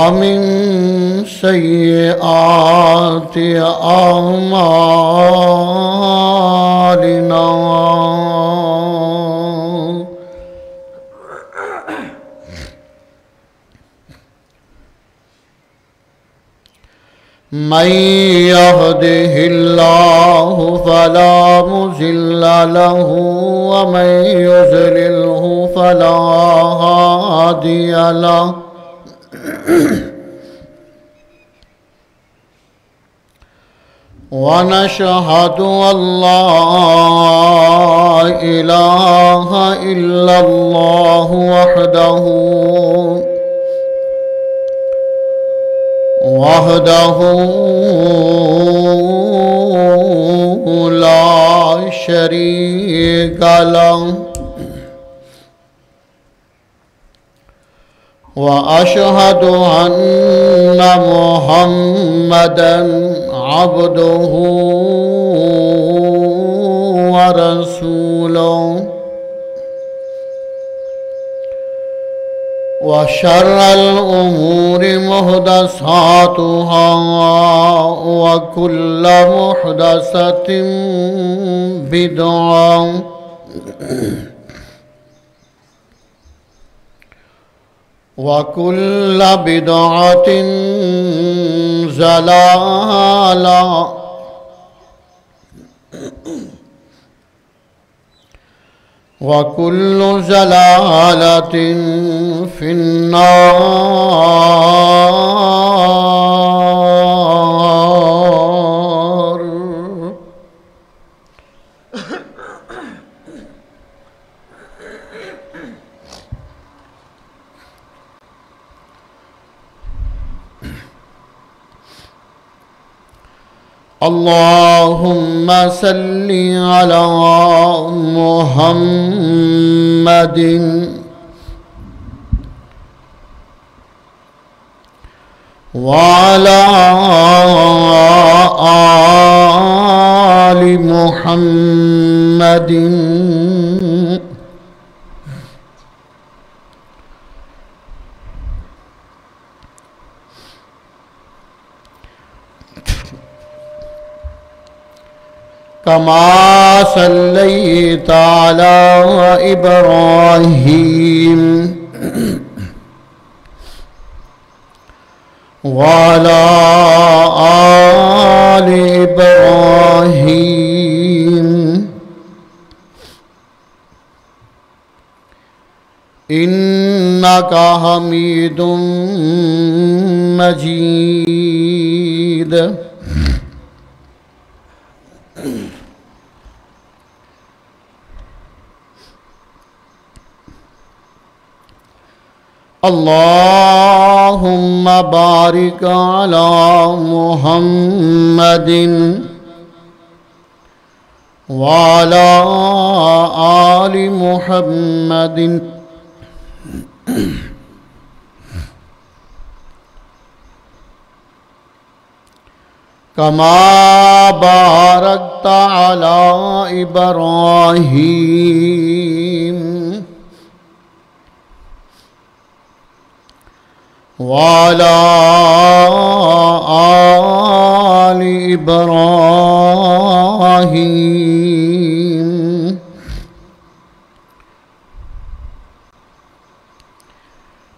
ومن سيئات أعمالنا من يهده الله فلا مضل له ومن يضلله فلا هادي له ونشهد أن لا إله إلا الله وحده لا شريك له وأشهد أن محمدًا عبده ورسوله وشر الأمور محدثاتها وكل محدثة بدعة وكل بدعة ضلالة وكل ضلالة في النار. اللهم صل على محمد وعلى آل محمد كما صليت على إبراهيم وعلى آل إبراهيم إنك حميد مجيد. اللهم بارك على محمد وعلى آل محمد كما باركت على إبراهيم وعلى آل إبراهيم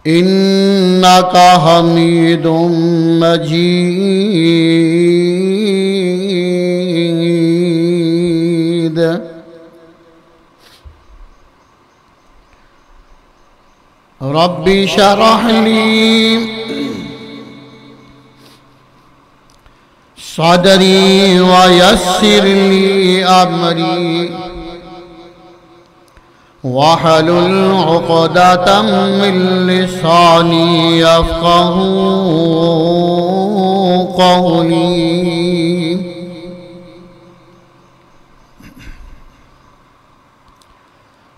إنك حميد مجيد. رب اشرح لي صدري ويسر لي أمري واحلل عقدة من لساني يفقه قولي.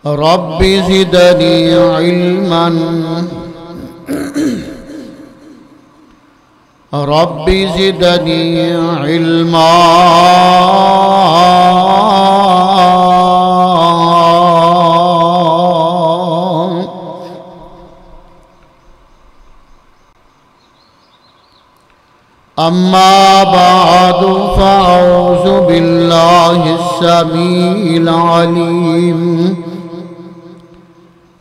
رب زدني علما رب زدني علما أما بعد فأعوذ بالله السميع العليم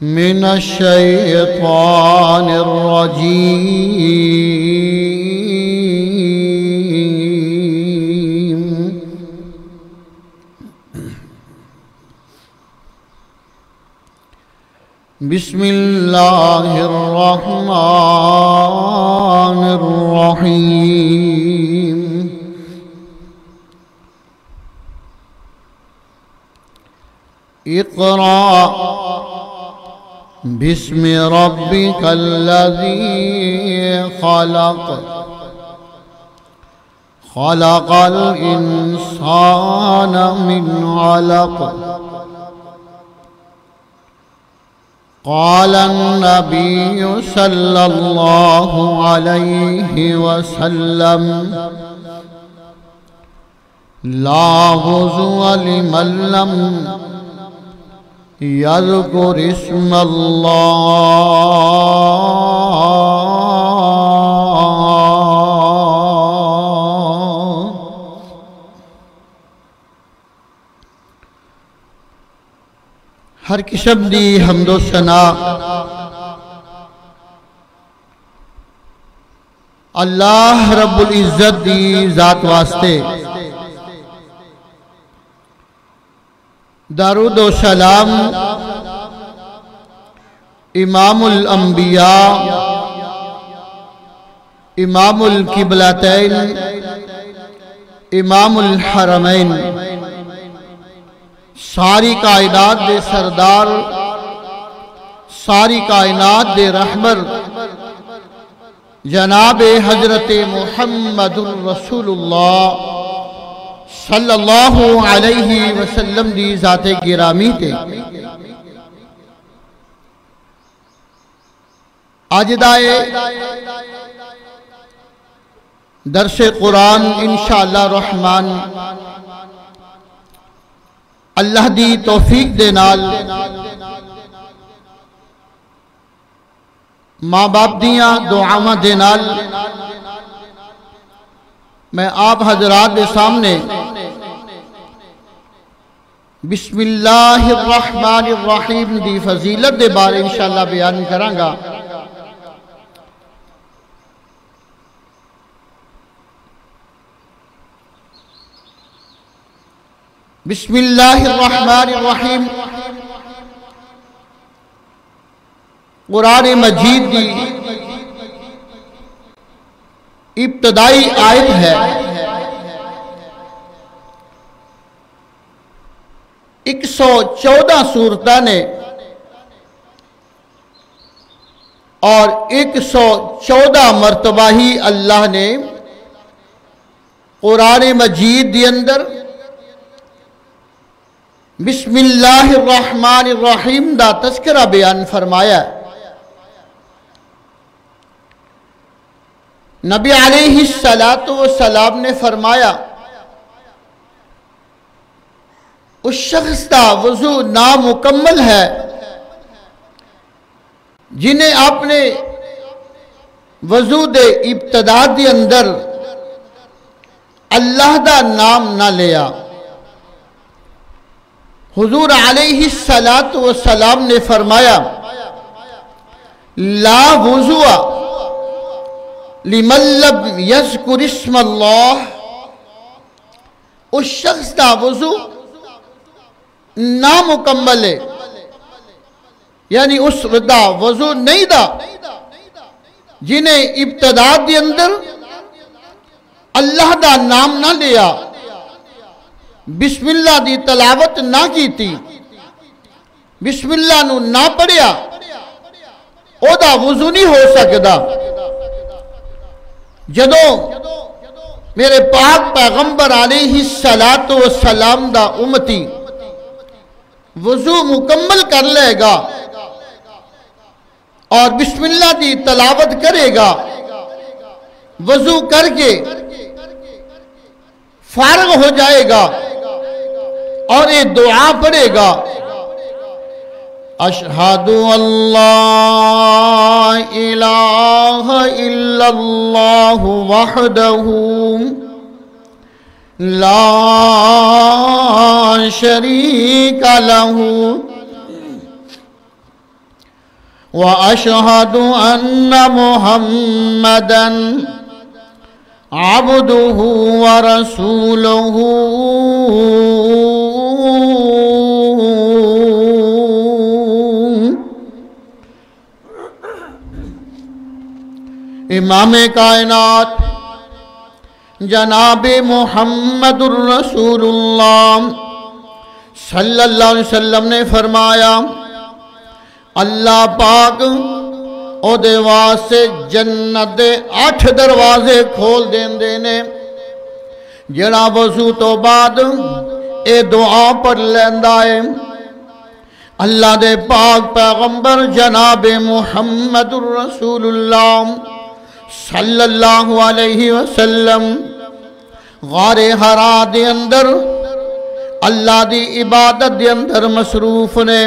من الشيطان الرجيم. بسم الله الرحمن الرحيم. اقرأ باسم ربك الذي خلق خلق الإنسان من علق. قال النبي صلى الله عليه وسلم: لا وضوء لمن لم يذكر اسم الله. ہر قسم دی حمد و ثنا اللہ رب العزت دی ذات واسطے، درود و سلام امام الانبیاء، امام القبلتین، امام الحرمین، ساری کائنات دے سردار، ساری کائنات دے رہبر جناب حضرت محمد الرسول اللہ صلی اللہ علیہ وسلم دی ذات گرامی تے آج دائے درس قرآن انشاءاللہ الرحمن اللہ دی توفیق دے نال ماں باپ دیاں دعاواں دے نال میں آپ حضرات دے سامنے بسم اللہ الرحمن الرحیم دی فضیلت دے بارے انشاءاللہ بیان کروں گا۔ بسم اللہ الرحمن الرحیم قرآن مجید دی ابتدائی آیت ہے۔ 114 سورتاں نے اور 114 مرتبہ ہی اللہ نے قرآن مجید دی اندر بسم اللہ الرحمن الرحیم دا تذکرہ بیان فرمایا۔ نبی علیہ السلام نے فرمایا اس شخص کا وضو نامکمل ہے جنہیں آپ نے وضو دے ابتدا دے اندر اللہ دا نام نہ لیا۔ حضور علیہ السلام نے فرمایا لا وضوء لمن لم یذکر اسم اللہ، اس شخص کا وضو نامکمل ہے، یعنی اس دا وضو نہیں دا جنہیں ابتدا دے اندر اللہ دا نام نہ لیا، بسم اللہ دی تلاوت نہ کی تھی، بسم اللہ نو نہ پڑھیا، او دا وضو نہیں ہو سکتا۔ جدوں میرے پاک پیغمبر علیہ السلام دا امتی وضو مکمل کر لے گا اور بسم اللہ دی تلاوت کرے گا، وضو کر کے فارغ ہو جائے گا اور یہ دعا پڑھے گا، أشهد أن لا إله إلا الله وحده لا شريك له وأشهد أن محمدًا عبده ورسوله امام کائنات جناب محمد الرسول اللہ صلی اللہ علیہ وسلم نے فرمایا اللہ پاک او دے واسطے جنت دے 8 دروازے کھول دیں نے جڑا وضو تو بعد اے دعا پڑھ لیندا ہے اللہ دے پاک پیغمبر جناب محمد الرسول اللہ صلی اللہ علیہ وسلم غار حرا دے اندر اللہ دی عبادت دے اندر مصروف نے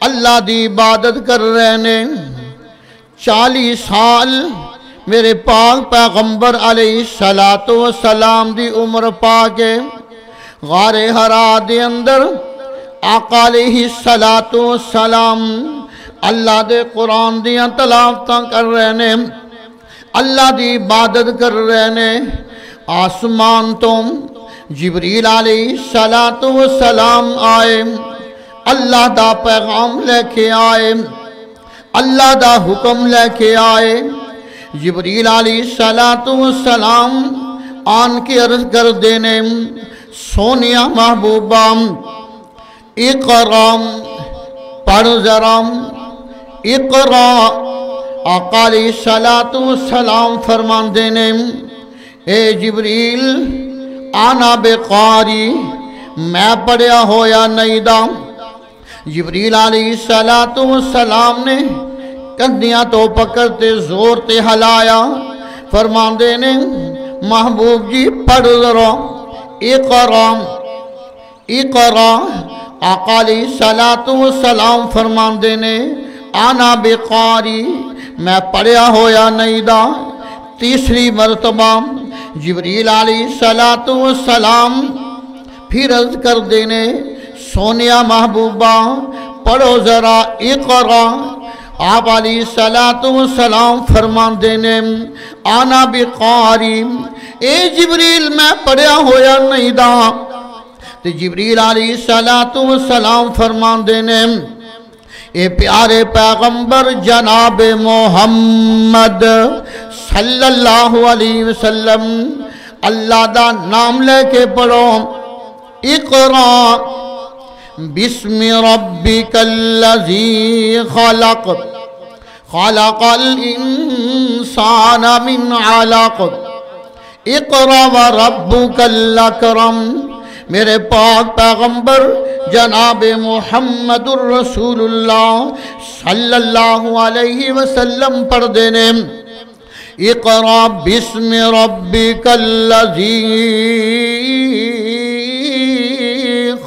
اللہ دی عبادت کر رہے نے 40 سال میرے پاک پیغمبر علیہ السلام دی عمر پاکے غار حرا دے اندر آقا علیہ السلام اللہ دے قرآن دیاں تلاوتاں کر رہے نے اللہ دی عبادت کر رہے نے آسمان تو جبریل علیہ السلام آئے اللہ دا پیغام لے کے آئے اللہ دا حکم لے کے آئے جبریل علیہ السلام آن کے عرض کر دینے سونیا محبوبہ اقرا پڑھ ذرا اقرا آقا علیہ السلام فرمان دینے اے جبریل آنا بے قاری میں پڑھیا ہویا نہیں دا جبریل علیہ السلام نے کندیاں تو پکڑتے زور تے ہلایا فرمان دینے محبوب جی پڑھ ذرا اقرا اقرا آقا علیہ السلام فرمان دینے آنا بے قاری میں پڑھیا ہویا نہیں دا تیسری مرتبہ جبریل علیہ السلام پھر عرض کر دینے سونیا محبوبہ پڑھو ذرا اقرا آپ علیہ السلام فرمان دینے آنا بے قاری اے جبریل میں پڑھیا ہویا نہیں دا تو جبریل علیہ السلام فرمان دینے اے پیارے پیغمبر جناب محمد صلی اللہ علیہ وسلم اللہ دا نام لے کے پڑھو اقرا بسم ربک الذی خلق خلق الانسان من علق اقرا وربک الاکرم میرے پاک پیغمبر جناب محمد الرسول اللہ صلی اللہ علیہ وسلم پڑھ دینے اقرا بسم ربک الذی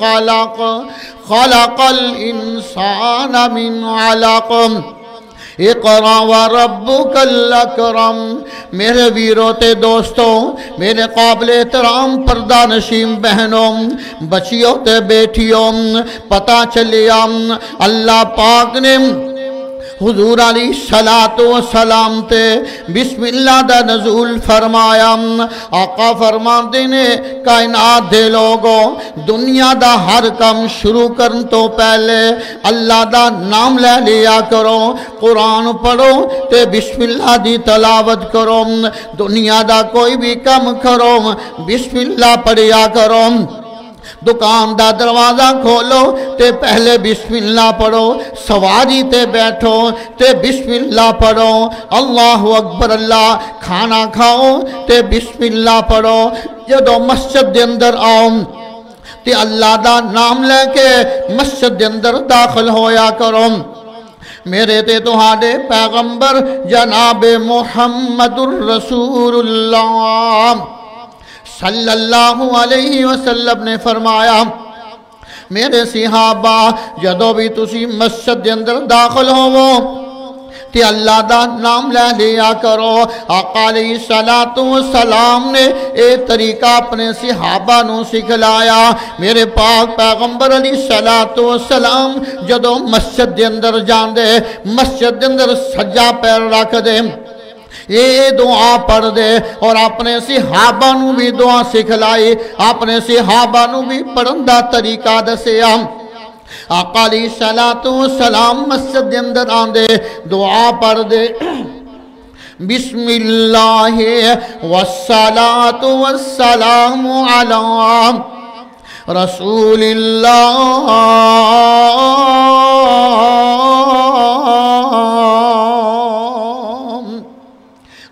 خلق خلق الانسان من علق اقرا وربک الاکرم میرے ویروتے دوستوں میرے قابل احترام پردہ نشین بہنوں بچیوں تے بیٹھیوں پتہ چلیا اللہ پاک نے حضور علیہ السلام تے بسم اللہ دا نزول فرمایا آقا فرمان دینے کائنات دے لوگوں دنیا دا ہر کم شروع کرن تو پہلے اللہ دا نام لے لیا کرو قرآن پڑھو تے بسم اللہ دی تلاوت کرو دنیا دا کوئی بھی کم کرو بسم اللہ پڑھیا کرو دکان دا دروازہ کھولو تے پہلے بسم اللہ پڑھو سواری تے بیٹھو تے بسم اللہ پڑھو اللہ اکبر اللہ کھانا کھاؤ تے بسم اللہ پڑھو جدو مسجد دے اندر آؤ تے اللہ دا نام لے کے مسجد دے اندر داخل ہویا کرو میرے تے تہاڈے پیغمبر جناب محمد الرسول اللہ صلی اللہ علیہ وسلم نے فرمایا میرے صحابہ جدو بھی تسی مسجد دے اندر داخل ہوو تے اللہ دا نام لے لیا کرو۔ آقا علیہ السلام نے اے طریقہ اپنے صحابہ نو سکھلایا۔ میرے پاک پیغمبر علیہ السلام جدو مسجد دے اندر جان دے، مسجد دے اندر سجا پیر رکھ دے، یہ دعا پڑھ دے اور اپنے صحابہ نو بھی دعا سکھلائی، اپنے صحابہ نو بھی پڑھن دا طریقہ دسیا۔ آقا علیہ السلام مسجد دے اندر آندے دعا پڑھ دے، بسم اللہ والصلاة والسلام علی رسول اللہ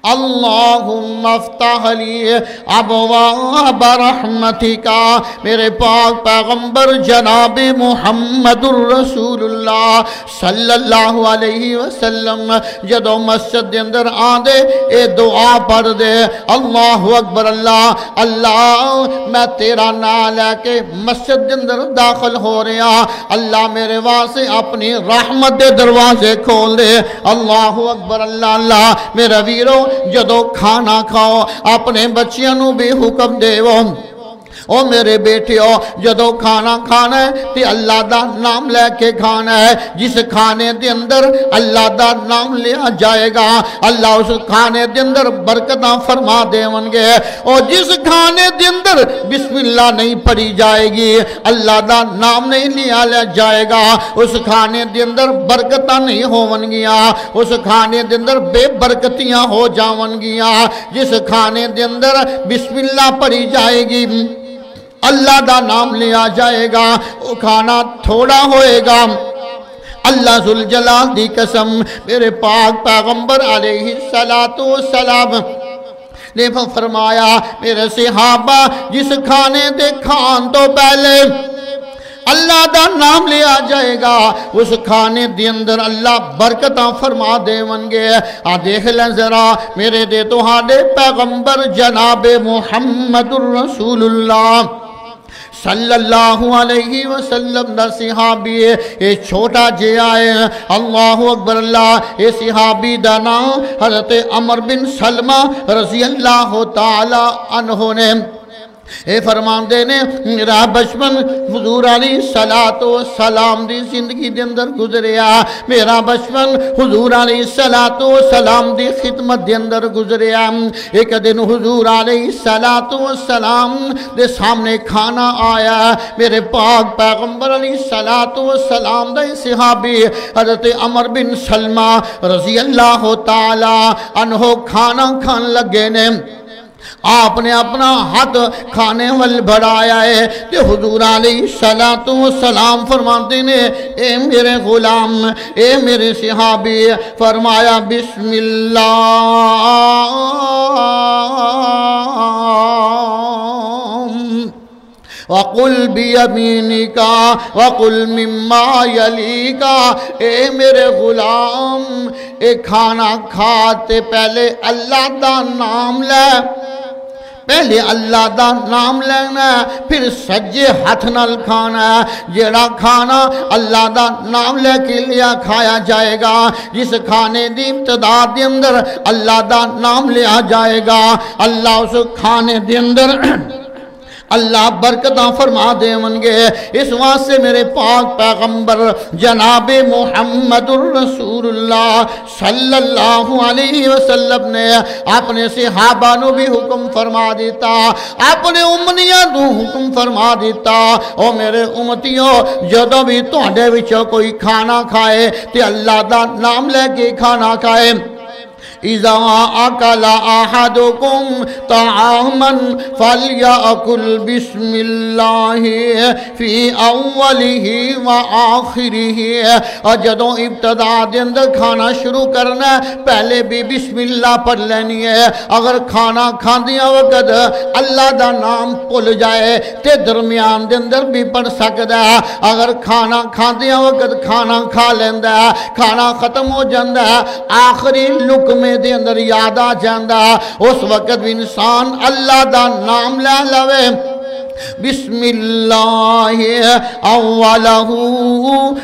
اللہم افتح لی ابواب رحمتکا۔ میرے پاک پیغمبر جناب محمد الرسول اللہ صلی اللہ علیہ وسلم جدو مسجد دے اندر آندے اے دعا پڑھ دے، اللہ اکبر اللہ اللہ میں تیرا نام لے کے مسجد دے اندر داخل ہو رہا، اللہ میرے واسطے اپنی رحمت دے دروازے کھول دے، اللہ اکبر اللہ اللہ۔ میرے ویرو جدو کھانا کھاؤ اپنے بچیاں نو بھی حکم دے وہ، او میرے بیٹیو جدو کھانا کھانا ہے تے اللہ دا نام لے کے کھانا ہے۔ جس کھانے دے اندر اللہ دا نام لیا جائے گا اللہ اس کھانے دے اندر برکتاں فرما دے ونگے، اور جس کھانے دے اندر بسم اللہ نہیں پڑھی جائے گی، اللہ دا نام نہیں لیا جائے گا، اس کھانے دے اندر برکتاں نہیں ہونگیاں، اس کھانے دے اندر بے برکتیاں ہو جاونگیاں۔ جس کھانے دے اندر بسم اللہ پڑھی جائے گی، اللہ دا نام لیا جائے گا، وہ کھانا تھوڑا ہوئے گا۔ اللہ ذوالجلال دی قسم میرے پاک پیغمبر علیہ السلام نے فرمایا، میرے صحابہ جس کھانے دے کھان تو پہلے اللہ دا نام لیا جائے گا، اس کھانے دے اندر اللہ برکتاں فرما دے ونگے۔ دیکھ لیں ذرا میرے دے تو ہاڈے پیغمبر جناب محمد الرسول اللہ صلی اللہ علیہ وسلم دا صحابی ہے، یہ چھوٹا جے آئے، اللہ اکبر اللہ۔ یہ صحابی دا نام حضرت عمر بن سلمہ رضی اللہ تعالی عنہ نے اے فرمان دینے، میرا بچپن حضور علیہ السلام دی زندگی دے اندر گزریا، میرا بچپن حضور علیہ السلام دی خدمت دے اندر گزریا۔ ایک دن حضور علیہ السلام دے سامنے کھانا آیا، میرے پاک پیغمبر علیہ السلام دے صحابی حضرت عمر بن سلمہ رضی اللہ تعالی عنہ کھانا کھان لگے نے، آپ نے اپنا ہاتھ کھانے وال بڑھایا ہے، کہ حضور علیہ السلام فرماتے نے، اے میرے غلام اے میرے صحابی، فرمایا بسم اللہ وَقُلْ بِيَمِينِكَ وَقُلْ مِمَّا يَلِيكَ۔ اے میرے غلام اے کھانا کھاتے پہلے اللہ دا نام لے، پہلے اللہ دا نام لینا پھر سجے ہاتھ نال کھانا ہے۔ جیڑا کھانا اللہ دا نام لے کے لیا کھایا جائے گا، جس کھانے دی ابتدا دے اندر اللہ دا نام لیا جائے گا، اللہ اس کھانے دے اندر اللہ برکتاں فرما دے ونگے۔ اس واسطے میرے پاک پیغمبر جناب محمد الرسول اللہ صلی اللہ علیہ وسلم نے اپنے صحابہ نو بھی حکم فرما دیتا، اپنے امنیاں نو حکم فرما دیتا، او میرے امتیوں جدو بھی تہاڈے وچوں کوئی کھانا کھائے تے اللہ دا نام لے کے کھانا کھائے۔ اذا اکل احدکم طعاما فلیأکل بسم اللہ فی اولہ و آخرہ۔ اور جدوں ابتدا دے اندر کھانا شروع کرنا ہے پہلے بھی بسم اللہ پڑھ لینی ہے۔ اگر کھانا کھاندیاں وقت اللہ دا نام بھول جائے تے درمیان دے اندر بھی پڑھ سکدا ہے۔ اگر کھانا کھاندیاں وقت کھانا کھا لیندا ہے، کھانا ختم ہو جاندا ہے، آخری لقمے دے اندر یاد آ جاندا، اس وقت بھی انسان اللہ دا نام لے لوے، بسم اللہ اولہ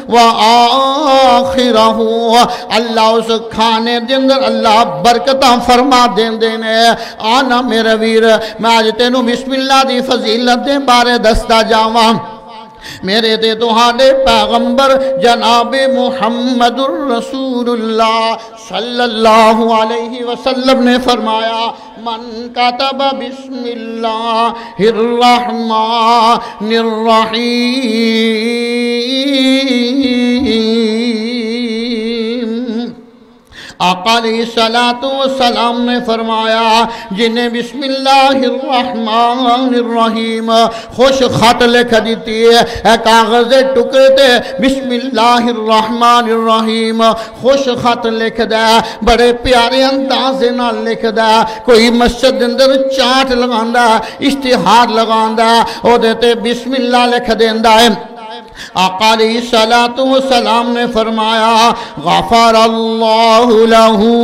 و آخرہ، اللہ اس کھانے دے اندر اللہ برکتاں فرما دین دینے۔ آنا میرے ویر میں آج تینوں بسم اللہ دی فضیلت دے بارے دستا جاواں۔ میرے تے تہاڈے پیغمبر جناب محمد الرسول اللہ صلی اللہ علیہ وسلم نے فرمایا من کتب بسم اللہ الرحمن الرحیم، آقا علیہ السلام نے فرمایا جنہیں بسم اللہ الرحمن الرحیم خوش خط لکھ دیتی ہے، کاغذ ٹکڑے تے بسم اللہ الرحمن الرحیم خوش خط لکھ دے، بڑے پیارے اندازے نہ لکھ دے، کوئی مسجد اندر چاٹ لگاندا اشتہار لگاندا او دیتے بسم اللہ لکھ دیندا ہے۔ آقا علیہ السلام نے فرمایا غفر اللہ لہو،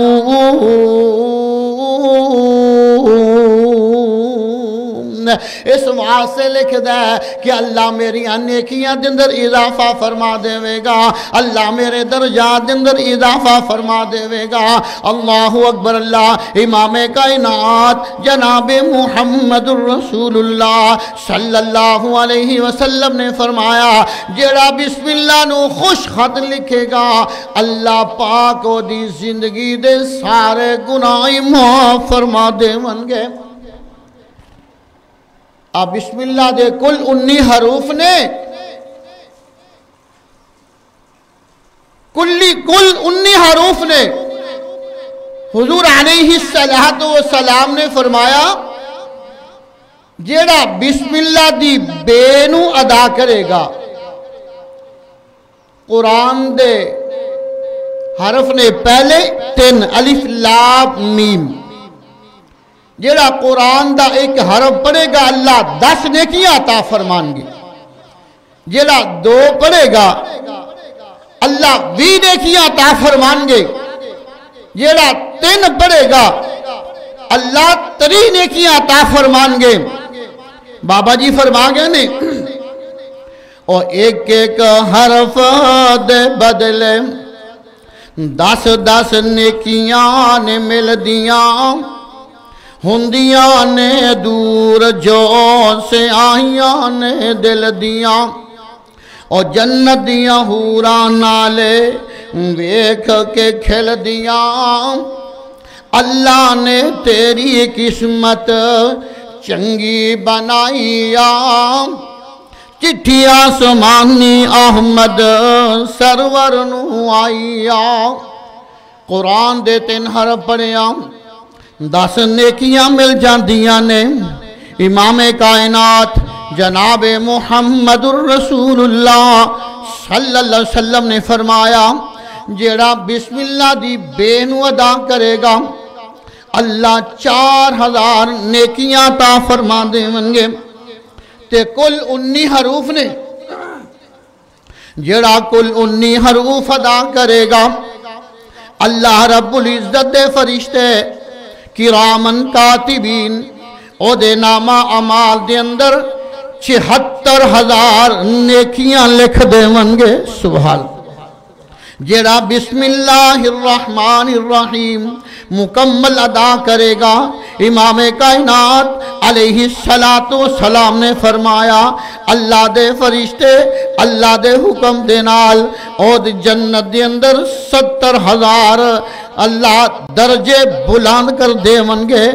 اس واسطے لکھ دے کہ اللہ میری نیکیاں دے اندر اضافہ فرما دے گا، اللہ میرے درجات دے اندر اضافہ فرما دے گا۔ اللہ اکبر۔ اللہ امام کائنات جناب محمد الرسول اللہ صلی اللہ علیہ وسلم نے فرمایا جیڑا بسم اللہ نو خوش خط لکھے گا اللہ پاک او دی زندگی دے سارے گناہ معاف فرما دے ونگے۔ اب بسم اللہ دے کل 19 حروف نے کل 19 حروف نے حضور علیہ السلام نے فرمایا جیڑا بسم اللہ دی بے نو ادا کرے گا، قرآن دے حرف نے پہلے 3 الف لام میم، جیڑا قرآن دا ایک حرف پڑھے گا اللہ 10 نیکیاں عطا فرمان گے، جیڑا 2 پڑھے گا اللہ 20 نیکیاں عطا فرمان گے، جیڑا 3 پڑھے گا اللہ 3 نیکیاں عطا فرمان گے۔ بابا جی فرما گئے نے اور ایک ایک حرف دے بدلے 10 نیکیاں نے مل دیاں، ہندیاں نے دور جو سے آئیاں نے دل دیاں، اور جنت دیاں حوراں نالے ویکھ کے کھل دیاں، اللہ نے تیری قسمت چنگی بنائیا، چٹھی آسمانی احمد سرور نو آئیا۔ قرآن دے 3 حرف پڑھیا 10 نیکیاں مل جاندیاں نے۔ امام کائنات جناب محمد الرسول اللہ صلی اللہ علیہ وسلم نے فرمایا جیڑا بسم اللہ دی بے نو ادا کرے گا اللہ 4000 نیکیاں عطا فرما دے ونگے۔ تے کل 19 حروف نے، جیڑا کل 19 حروف ادا کرے گا اللہ رب العزت دے فرشتے کرامن کاتبین او دے نامہ اعمال دے اندر 76000 نیکیاں لکھ دے ونگے۔ سبحان جیڑا بسم اللہ الرحمن الرحیم مکمل ادا کرے گا امام کائنات علیہ السلام نے فرمایا اللہ دے فرشتے اللہ دے حکم دے نال او دے جنت دے اندر 70000 اللہ درجے بلند کر دے ونگے۔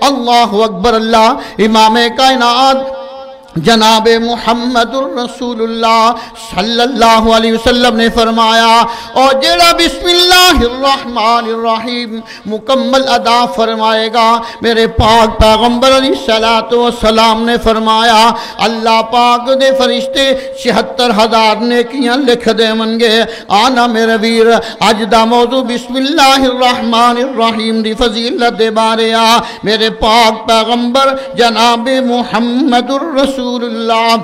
اللہ اکبر۔ اللہ امام کائنات جناب محمد الرسول اللہ صلی اللہ علیہ وسلم نے فرمایا اور جیڑا بسم اللہ الرحمن الرحیم مکمل ادا فرمائے گا میرے پاک پیغمبر علیہ السلام نے فرمایا اللہ پاک دے فرشتے 76000 نیکیاں لکھ دے منگے۔ آنا میرے ویر اج دا موضوع بسم اللہ الرحمن الرحیم دی فضیلت دے بارے آ میرے پاک پیغمبر جناب محمد الرسول اللہ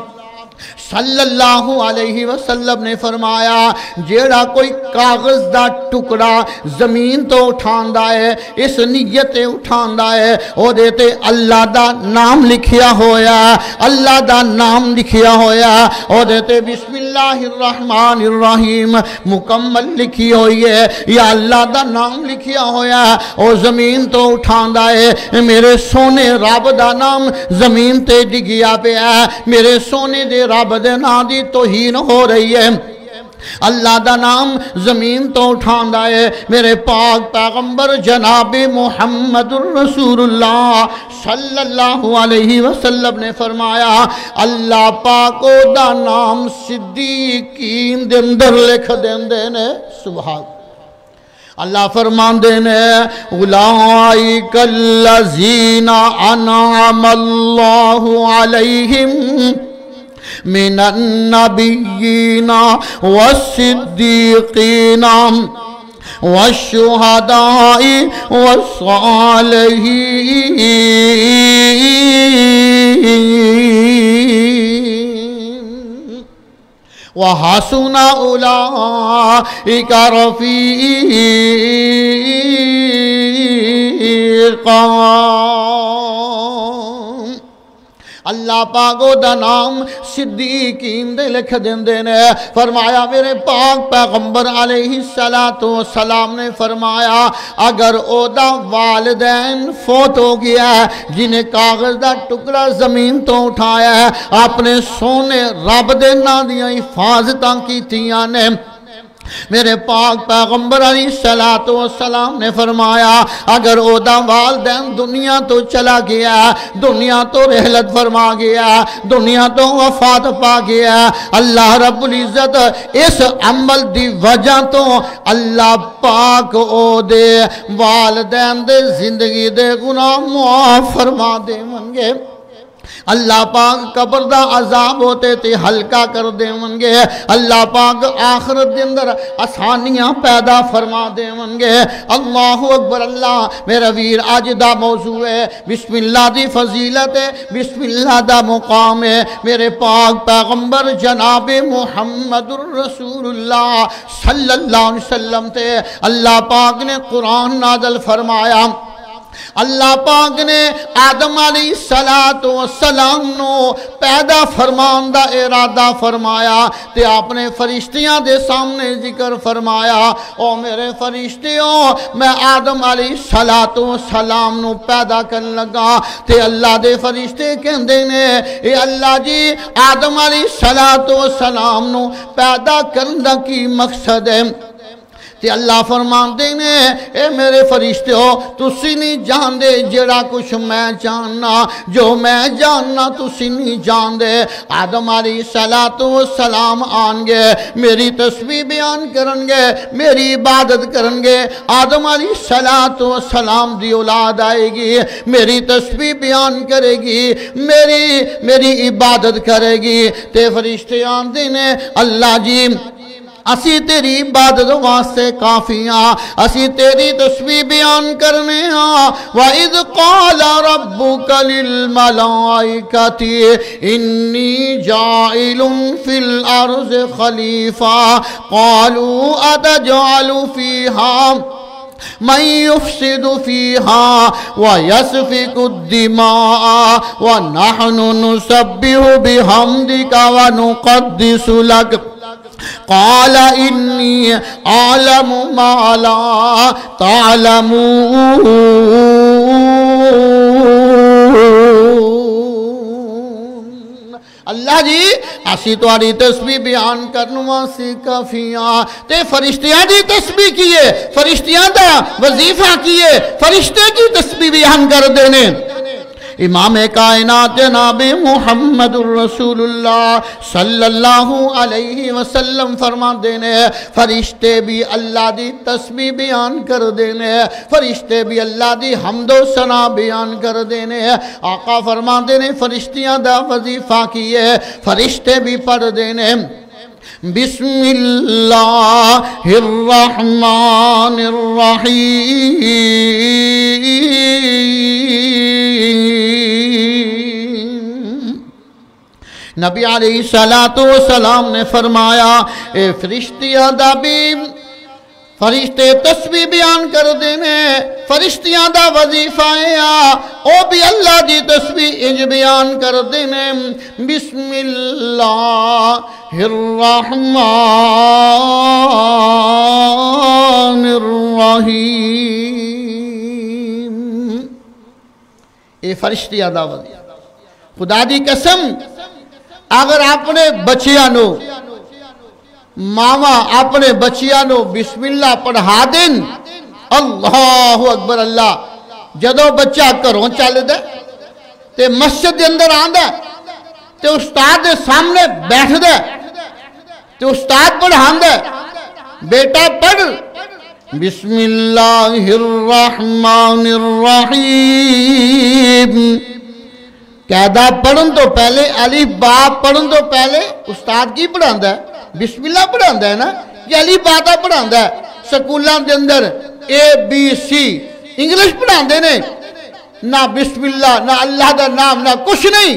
صلی اللہ علیہ وسلم نے فرمایا جیڑا کوئی کاغذ دا ٹکڑا زمین تو اٹھاندا ہے اس نیت اٹھاندا ہے او دیتے اللہ دا نام لکھیا ہویا اللہ دا نام لکھیا ہویا او دیتے بسم اللہ الرحمن الرحیم مکمل لکھی ہوئی ہے یا اللہ دا نام لکھیا ہویا او زمین تو اٹھاندا ہے میرے سونے رب دا نام زمین تے ڈگیا پہ ہے میرے سونے دے رب دے نا دی توہین ہو رہی ہے اللہ دا نام زمین تو اٹھاندا ہے میرے پاک پیغمبر جناب محمد الرسول اللہ صلی اللہ علیہ وسلم نے فرمایا اللہ پاک دا نام صدیقین دے اندر لکھ دیندے نے سبحان اللہ فرماندے نے اولئک الذین انعم اللہ علیہم من النبیین والصدیقین والشہداء والصالحین وحسن اولئک رفیقا اللہ پاکو دا نام صدیقین دے لکھ دیندے نے فرمایا میرے پاک پیغمبر علیہ السلام نے فرمایا اگر او دا والدین فوت ہو گیا ہے جنہیں کاغذ دا ٹکڑا زمین تو اٹھایا ہے اپنے سونے رب دے نا دیاں حفاظتاں کیتیاں نے میرے پاک پیغمبر علیہ السلام نے فرمایا اگر او دا والدین دنیا تو چلا گیا دنیا تو رحلت فرما گیا دنیا تو وفات پا گیا اللہ رب العزت اس عمل دی وجہ تو اللہ پاک او دے والدین دے زندگی دے گناہ معاف فرما دے منگے اللہ پاک قبر دا عذاب ہوتے تھے ہلکا کر دے منگے اللہ پاک آخرت دے اندر آسانیاں پیدا فرما دے منگے اللہ اکبر اللہ میرا ویر آج دا موضوع ہے بسم اللہ دی فضیلت ہے بسم اللہ دا مقام ہے میرے پاک پیغمبر جناب محمد الرسول اللہ صلی اللہ علیہ وسلم تے اللہ پاک نے قرآن نازل فرمایا اللہ پاک نے آدم علیہ السلام نو پیدا فرمان دا ارادہ فرمایا تے اپنے فرشتیاں دے سامنے ذکر فرمایا او میرے فرشتیوں میں آدم علیہ السلام نو پیدا کرن لگا تے اللہ دے فرشتے کہندے نے اے اللہ جی آدم علیہ السلام نو پیدا کرن دا کی مقصد ہے تے اللہ فرمان دے نے اے میرے فرشتے ہو تسی نہیں جان دے جڑا کچھ میں جاننا جو میں جاننا تسی نہیں جان دے آدم علیہ السلام آنگے میری تسبیح بیان کرنگے میری عبادت کرنگے آدم علیہ السلام دی اولاد آئے گی میری تسبیح بیان کرے گی میری عبادت کرے گی تے فرشتے آن دے نے اللہ جی اسی تیری عبادت واسطے کافیاں اسی تیری تسبیح بیان کرنے ہاں وَإِذْ قَالَ رَبُّكَ لِلْمَلَائِكَةِ إِنِّي جَاعِلٌ فِي الْأَرْضِ خَلِيفَةً قَالُوا أَتَجْعَلُ فِيهَا من يفسد فيها ويسفك الدماء ونحن نسبح بحمدك ونقدس لك قال إني أعلم ما لا تعلمون اللہ جی اسی تواری تسبیح بیان کرنوا سی کافیاں تے فرشتیاں دی تسبیح کیے فرشتیاں دا وظیفہ کیے فرشتے کی تسبیح بیان کر دینے امام کائنات جناب محمد الرسول اللہ صلی اللہ علیہ وسلم فرما دینے فرشتے بھی اللہ دی تسبیح بیان کر دینے فرشتے بھی اللہ دی حمد و ثنا بیان کر دینے آقا فرما دینے فرشتیاں دا وظیفہ کیے فرشتے بھی پڑھ دینے بسم اللہ الرحمن الرحیم نبی علیہ السلام نے فرمایا اے فرشتیاں دا بھی فرشتے تسبیح بیان کر دینے فرشتیاں دا وظیفہ او بھی اللہ دی تسبیح انج بیان کر دینے بسم اللہ الرحمن الرحیم اے فرشتیاں دا وظیفہ خدا دی قسم اگر اپنے بچیاں نو ماما اپنے بچیاں نو بسم اللہ پڑھا دیں اللہ اکبر اللہ جدو بچہ کروں چل دے تے مسجد دے اندر آن دے تے استاد دے سامنے بیٹھ دے تے استاد پڑھان دے بیٹا پڑھ بسم اللہ الرحمن الرحیم قاعدہ پڑھن تو پہلے الف با پڑھن تو پہلے استاد کی پڑھان دے بسم اللہ پڑھان ہے نا یہ علی باتا پڑھان ہے سکولان دے اندر اے بی سی انگلش پڑھان دے نے نہ بسم اللہ نہ اللہ دا نام نہ کچھ نہیں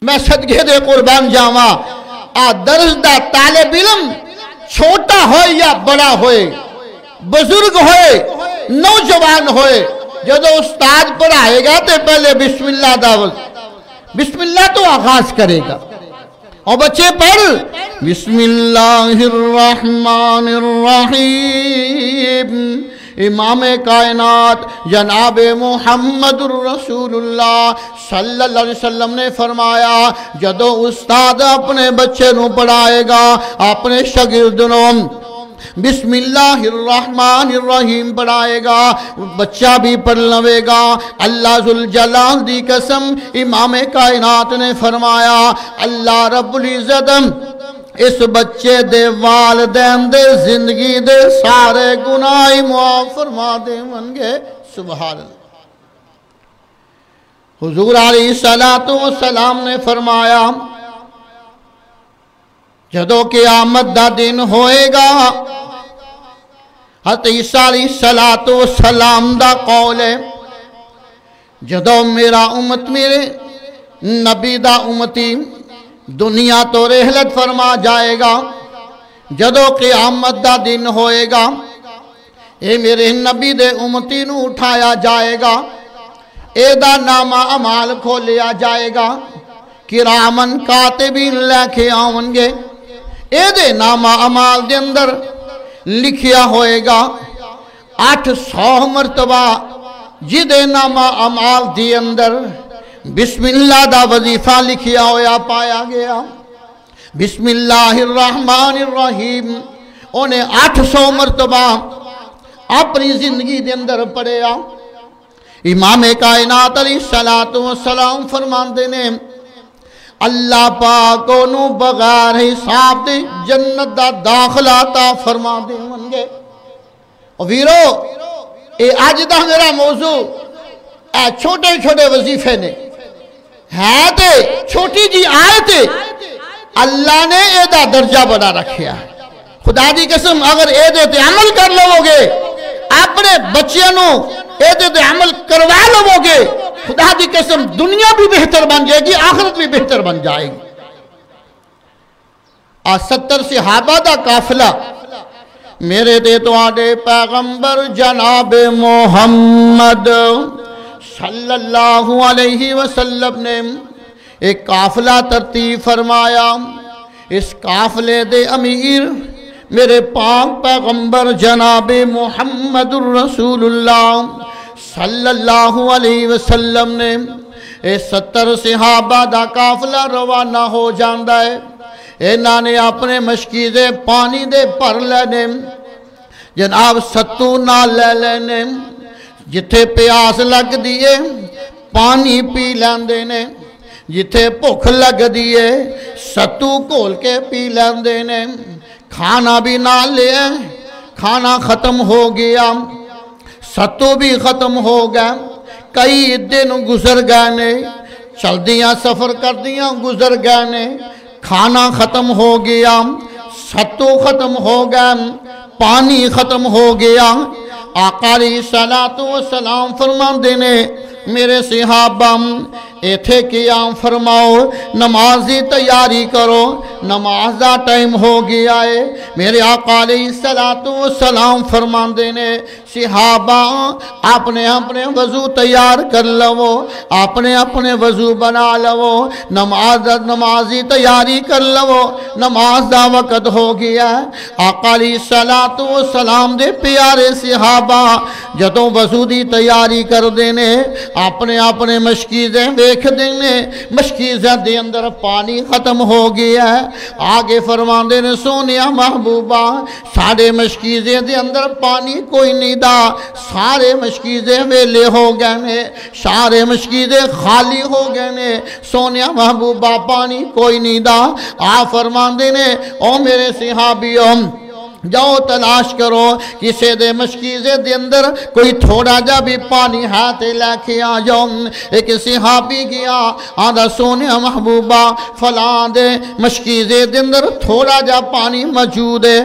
میں صدقے دے قربان جاواں درس دا طالب علم چھوٹا ہوئے یا بڑا ہوئے بزرگ ہوئے نوجوان ہوئے جدو استاد پڑھائے گا تو پہلے بسم اللہ دعوت بسم اللہ تو آغاز کرے گا اور بچے پڑھ بسم اللہ الرحمن الرحیم امام کائنات جناب محمد الرسول اللہ صلی اللہ علیہ وسلم نے فرمایا جدو استاد اپنے بچے نو پڑھائے گا اپنے شاگرد نو بسم اللہ الرحمن الرحیم پڑھائے گا بچہ بھی پڑھ لوے گا اللہ ذوالجلال دی قسم امام کائنات نے فرمایا اللہ رب العزت اس بچے دے والدین دے زندگی دے سارے گناہ معاف فرما دے منگے سبحان اللہ حضور علیہ السلام نے فرمایا جدو قیامت دا دن ہوئے گا حضرت عیسیٰ علیہ السلام دا قول ہے جدو میرا امت میرے نبی دا امتی دنیا تو رحلت فرما جائے گا جدو قیامت دا دن ہوئے گا اے میرے نبی دے امتی نو اٹھایا جائے گا اے دا نامہ عمال کھولیا جائے گا کرامن کاتبین لکھے آون گے اے دے نامہ عمال دے اندر لکھیا ہوئے گا 800 مرتبہ جدے نامہ عمال دی اندر بسم اللہ دا وظیفہ لکھیا ہویا پایا گیا بسم اللہ الرحمن الرحیم انہیں 800 مرتبہ اپنی زندگی دے اندر پڑھیا امام کائنات علیہ السلام فرمان دینے اللہ پاک نو بغیر حساب دے جنت دا داخلہ تا فرما دے منگے اور ویرو اے آج دا میرا موضوع اے چھوٹے چھوٹے وظیفے نے ہے تے چھوٹی جی آئے تے اللہ نے اے دا درجہ بنا رکھیا خدا دی قسم اگر اے دے تے عمل کر لو گے اپنے بچیاں نو اے دے تے عمل کروا لو گے خدا دی قسم دنیا بھی بہتر بن جائے گی آخرت بھی بہتر بن جائے گی 70 صحابہ دا قافلہ میرے دے تو آڈے پیغمبر جناب محمد صلی اللہ علیہ وسلم نے ایک قافلہ ترتیب فرمایا اس قافلے دے امیر میرے پاک پیغمبر جناب محمد الرسول اللہ صلی اللہ علیہ وسلم نے 70 صحابہ دا قافلہ روانہ ہو جاندہ ہے انہاں نے اپنے مشکیزے پانی دے پر لینے جناب ستو نہ لے لینے جتھے پیاس لگ دیئے پانی پی لیندے نے جتھے بھوک لگ دیئے ستو کھول کے پی لیندے نے کھانا بھی نہ لے کھانا ختم ہو گیا ستو بھی ختم ہو گیا کئی دن گزر گئے نے چل دیاں سفر کر دیاں گزر گئے نے کھانا ختم ہو گیا ستو ختم ہو گیا پانی ختم ہو گیا آقا علیہ السلام فرمان دینے میرے صحابہ ایتھے قیام فرماؤ نماز دی تیاری کرو نماز دا ٹائم ہو گیا ہے میرے آقا علیہ السلام فرماندے نے صحابہ اپنے اپنے وضو تیار کر لو اپنے اپنے وضو بنا لو نمازی تیاری کر لو نماز دا وقت ہو گیا ہے آقا علیہ السلام دے پیارے صحابہ جدوں وضو دی تیاری کر دینے اپنے اپنے مشکیزیں دیکھ دینے مشکیزیں دے اندر پانی ختم ہو گیا ہے آگے فرماندے نے سونیا محبوبہ سارے مشکیزیں دے اندر پانی کوئی نہیں دا سارے مشکیزیں ویلے ہو گئے نے سارے مشکیزیں خالی ہو گئے نے سونیا محبوبہ پانی کوئی نہیں دا فرماندے نے او میرے صحابیوں جاؤ تلاش کرو کسے دے مشکیزے دے اندر کوئی تھوڑا جا بھی پانی ہاتھے لے کے آ جاؤ ایک صحابی گیا آدھا سونیا محبوبہ فلاں دے مشکیزے دے اندر تھوڑا جا پانی موجود ہے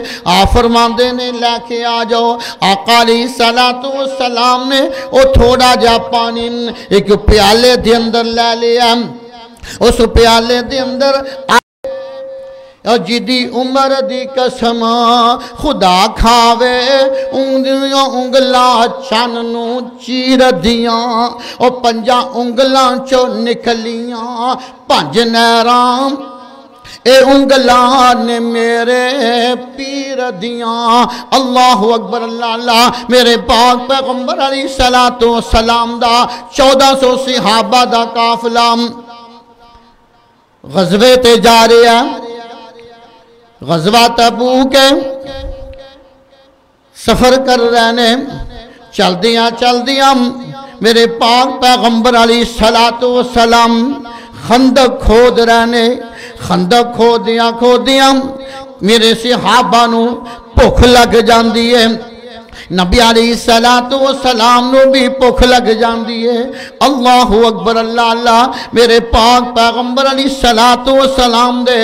فرماندے نے لے کے آ جاؤ آقا علیہ السلام نے وہ تھوڑا جا پانی ایک پیالے دے اندر لے لیا اس پیالے دے اندر جدی عمر دی قسم خدا کھاوے انگلاں چاننو چیر دیاں او پنجا انگلاں چو نکلیاں پنج نیرام اے انگلاں نے میرے پیر دیاں اللہ اکبر اللہ میرے پاک پیغمبر علیہ السلام دا 1400 صحابہ دا قافلہ غزوے تے جا رہے ہیں غزوہ تبوک ہے سفر کر رہنے چل دیاں میرے پاک پیغمبر علیہ السلام خندق کھود رہنے خندق کھودیاں میرے صحابہ نو بھوک لگ جاندی ہے نبی علیہ السلام نو بھی بھوک لگ جاندی ہے اللہ اکبر اللہ میرے پاک پیغمبر علیہ السلام دے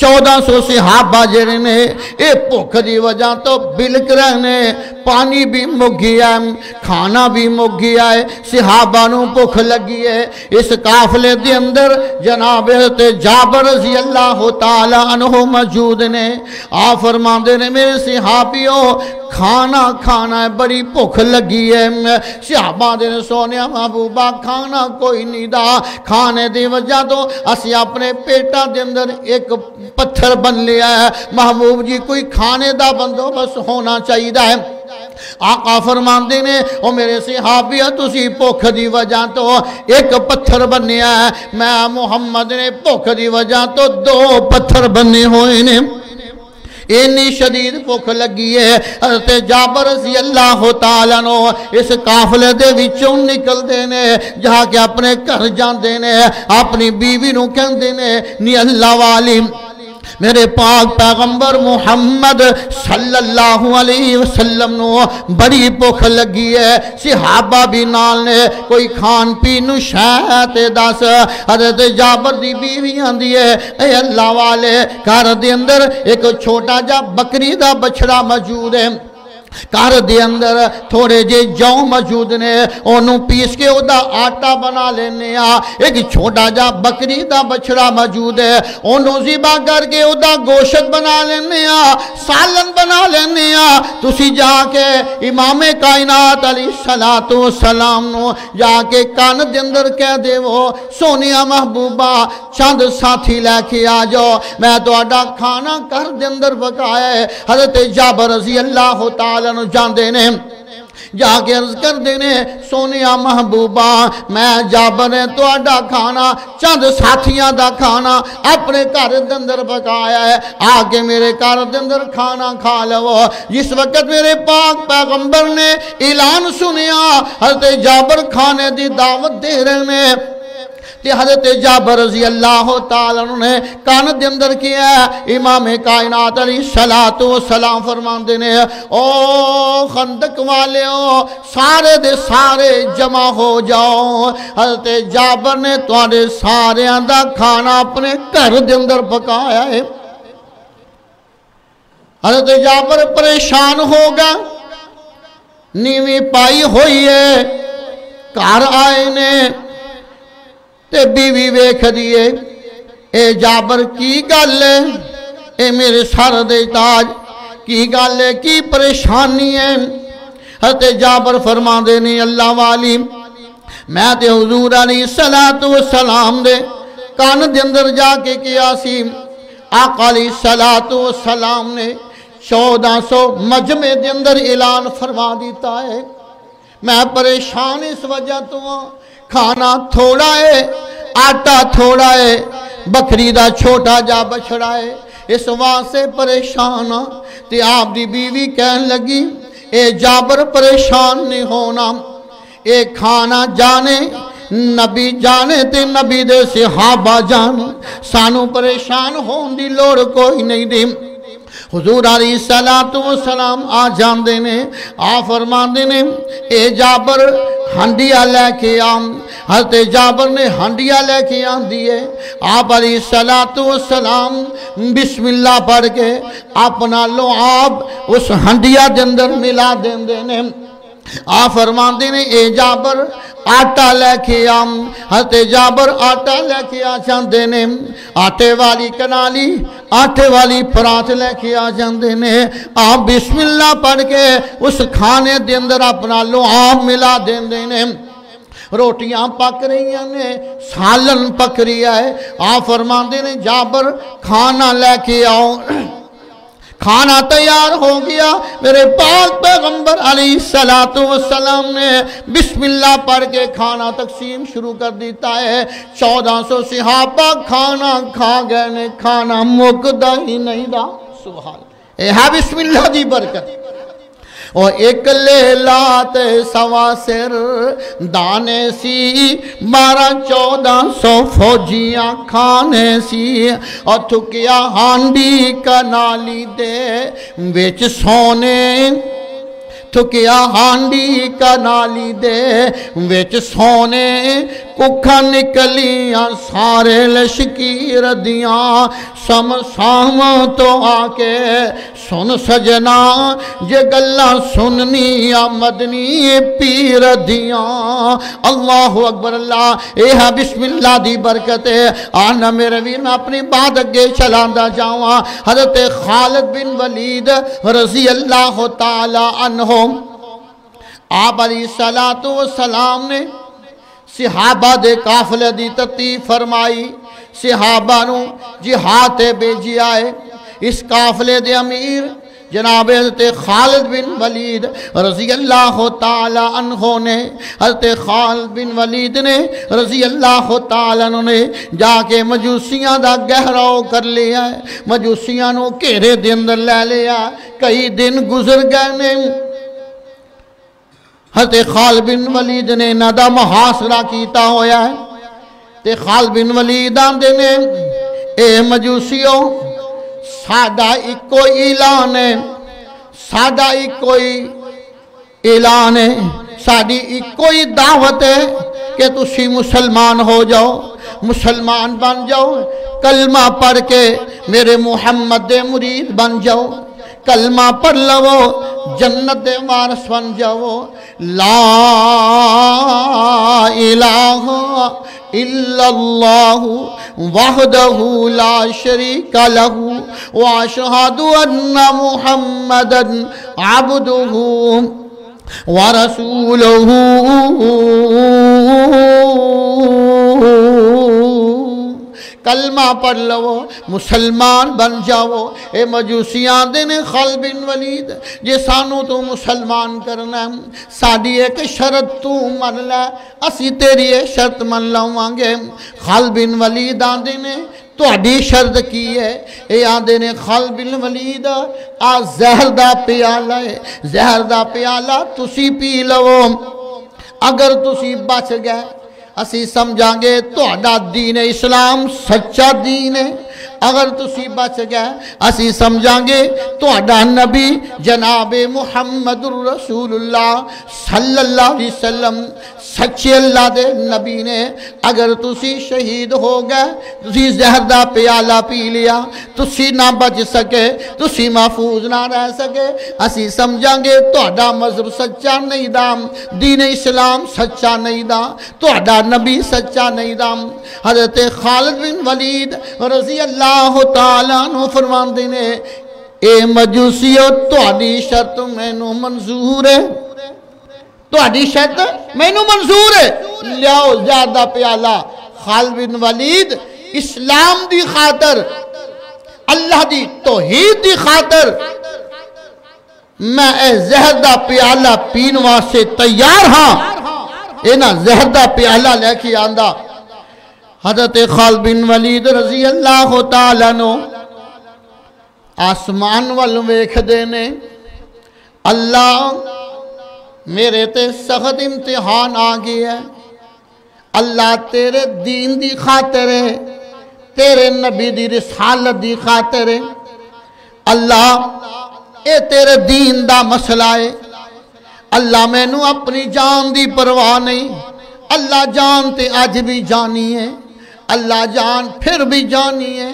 1400 صحابہ جڑے نے اے بھوک دی وجہ تو بلک رہنے پانی بھی مک گیا ہے کھانا بھی مک گیا ہے صحابہ نو بھوک لگی ہے اس قافلے دے اندر جناب جابر رضی اللہ تعالیٰ عنہ موجود نے فرماندے نے میرے صحابیوں کھانا ہے بڑی بھوک لگی ہے صحابہ دے سونیا محبوبہ کھانا کوئی نہیں دا کھانے دی وجہ تو اسی اپنے پیٹا دے اندر ایک پتھر بن لیا ہے محبوب جی کوئی کھانے دا بندوبست ہونا چاہیے ہے آقا فرماندے نے او میرے صحابی تسی بھوک دی وجہ تو ایک پتھر بنیا ہے میں محمد نے بھوک دی وجہ تو 2 پتھر بننے ہوئے نے اتنی شدید بھوک لگی ہے حضرت جابر رضی اللہ تعالیٰ نو اس قافلے دے وچوں نکل دینے جہاں کے اپنے گھر جان دینے اپنی بیوی نو کہن دینے نی اللہ والی میرے پاک پیغمبر محمد صلی اللہ علیہ وسلم نو بڑی بھوک لگی ہے صحابہ بھی نال نے کوئی کھان پین شاید دس حضرت جابر دی بیوی آندی ہے اے اللہ والے گھر دے اندر ایک چھوٹا جا بکری دا بچڑا موجود ہے کار دے اندر تھوڑے جے جو موجود نے انہوں پیس کے او دا آٹا بنا لینے ایک چھوٹا جا بکری دا بچڑا موجود ہے انہوں ذبح کر کے او دا گوشت بنا لینے سالن بنا لینے تسی جا کے امام کائنات علیہ السلام نو جا کے کان دے اندر کہہ دے وہ سونیا محبوبہ چند ساتھی لے کے آ جاؤ میں تو اڈا کھانا کر دے اندر پکایا ہے حضرت جابر رضی اللہ تعالیٰ نو جان دینے جا کے عرض کر دینے سونیا محبوبہ میں جابر نے تو اڈا کھانا چند ساتھیاں دا کھانا اپنے گھر دے اندر پکایا ہے آگے میرے گھر دے اندر کھانا کھا لو جس وقت میرے پاک پیغمبر نے اعلان سنیا حضرت جابر کھانے دی دعوت دے رہے ہیں کہ حضرت جابر رضی اللہ تعالیٰ نے کان دے اندر کیا امام کائنات علیہ السلام فرماندے نے او خندق والے سارے دے سارے جمع ہو جاؤ حضرت جابر نے تواڈے سارے دا کھانا اپنے گھر دے اندر پکایا ہے حضرت جابر پریشان ہوگا نیوی پائی ہوئی ہے گھر آئے نے تے بیوی ویکھ دیئے اے جابر کی گل ہے اے میرے سر دے تاج کی گل ہے کی پریشانی ہے حضرت جابر فرما دینے اللہ والی میں تے حضور علیہ السلام دے کان دے اندر جا کے کیا سی آقا علیہ السلام نے 1400 مجمع دے اندر اعلان فرما دیتا ہے میں پریشان اس وجہ تو کھانا تھوڑا ہے آٹا تھوڑا ہے بکری دا چھوٹا جا بچڑا ہے اس واسطے پریشان تے آپ دی بیوی کہن لگی اے جابر پریشان نہیں ہونا اے کھانا جانے نبی جانے تے نبی دے صحابہ جانے سانو پریشان ہون دی لوڑ کوئی نہیں دی حضور علیہ السلام آ جان دینے آ فرمان دینے اے جابر ہنڈیا لے کے آم حضرت جابر نے ہنڈیا لے کے آن دیئے آپ علیہ السلام بسم اللہ پڑھ کے اپنا لعاب اس ہنڈیا دندر ملا دین دینے آپ فرمان دینے اے جابر آٹا لے کے آم حضرت جابر آٹا لے کے آ جان دینے آٹے والی کنالی آٹے والی پرات لے کے آ جان دینے آپ بسم اللہ پڑھ کے اس کھانے دے اندر اپنا لعاب ملا دین دینے روٹیاں پک رہی ہیں سالن پک رہی ہے آپ فرمان دینے جابر کھانا لے کے آؤ کھانا تیار ہو گیا میرے پاک پیغمبر علیہ السلام نے بسم اللہ پڑھ کے کھانا تقسیم شروع کر دیتا ہے 1400 صحابہ کھانا کھا گئے نے کھانا مکدہ ہی نہیں دا سبحان اے ہے بسم اللہ دی برکت اور ایک لیلات سواسر دانے سی 1200-1400 فوجیاں کھانے سی اور تھکیا ہانڈی کنالی دے ویچ سونے تھکیا ہانڈی کنالی دے ویچ سونے ککھا نکلیاں سارے لشکیر دیاں سام تو آکے سن سجنا جے گلہ سننی مدنی پیر دیاں اللہ اکبر اللہ اے ہاں بسم اللہ دی برکت ہے آنا میرے ویر میں اپنی بات اگے چلاندہ جاؤں حضرت خالد بن ولید رضی اللہ تعالی عنہ آپ علیہ السلام نے صحابہ دے قافلے دی ترتیب فرمائی صحابہ نو جہاد بھیجی آئے اس قافلے دے امیر جناب حضرت خالد بن ولید رضی اللہ تعالی عنہ نے حضرت خالد بن ولید نے رضی اللہ تعالی عنہ نے جا کے مجوسیاں دا گہراؤ کر لیا ہے مجوسیاں نو گھیرے دے اندر لے لیا کئی دن گزر گئے نے حضرت خالد بن ولید نے ندا محاصرہ کیتا ہویا ہے تے خالد بن ولید آندے نے اے مجوسیوں سادہ ایک کوئی اعلان ہے سادہ ایک کوئی اعلان ہے سادی ایک کوئی دعوت ہے کہ تسی مسلمان ہو جاؤ مسلمان بن جاؤ کلمہ پڑھ کے میرے محمد دے مرید بن جاؤ کلمہ پڑھ لو جنت دے وارث بن جاؤ لا الہ الا اللہ وحدہ لا شریک لہ واشہد ان محمدا عبدہ ورسولہ کلمہ پڑھ لو مسلمان بن جاؤ اے مجوسیاں دن خالد بن ولید جے سانو تو مسلمان کرنا ساڑی ایک شرط تو من لے اسی تیری ایک شرط من لاؤں گے خالد بن ولید آندے نے تو اڈی شرط کی ہے اے آندے نے خالد بن ولید آ زہر دا پیالہ ہے زہر دا پیالہ تسی پی لو اگر تسی بچ گئے اسی سمجھاں گے تو اڈا دین اسلام سچا دین ہے اگر تسی بچ گئے اسی سمجھاں گے تو اڈا نبی جناب محمد الرسول اللہ صلی اللہ علیہ وسلم سچے اللہ دے نبی نے اگر تسی شہید ہو گئے تسی زہر دا پیالہ پی لیا تسی نہ بچ سکے تسی محفوظ نہ رہ سکے اسی سمجھیں گے تہاڈا مذہب سچا نہیں دا دین اسلام سچا نہیں دا تہاڈا نبی سچا نہیں دا حضرت خالد بن ولید رضی اللہ تعالیٰ عنہ فرماندے نے اے مجوسیو تہاڈی شرط مینوں منظور ہے تہاڈی شرط مینوں منظور ہے لیاؤ زیادہ پیالہ خالد بن ولید اسلام دی خاطر اللہ دی توحید دی خاطر میں اے زہر دا پیالہ پین واسطے تیار ہاں اے نا زہر دا پیالہ لے کے آندا حضرت خالد بن ولید رضی اللہ تعالیٰ عنہ آسمان وال ویکھ دینے اللہ میرے تے سخت امتحان آ گیا ہے اللہ تیرے دین دی خاطر ہے تیرے نبی دی رسالت دی خاطر ہے اللہ اے تیرے دین دا مسئلہ ہے اللہ میں نو اپنی جان دی پرواہ نہیں اللہ جان تے آج بھی جانی ہے اللہ جان پھر بھی جانی ہے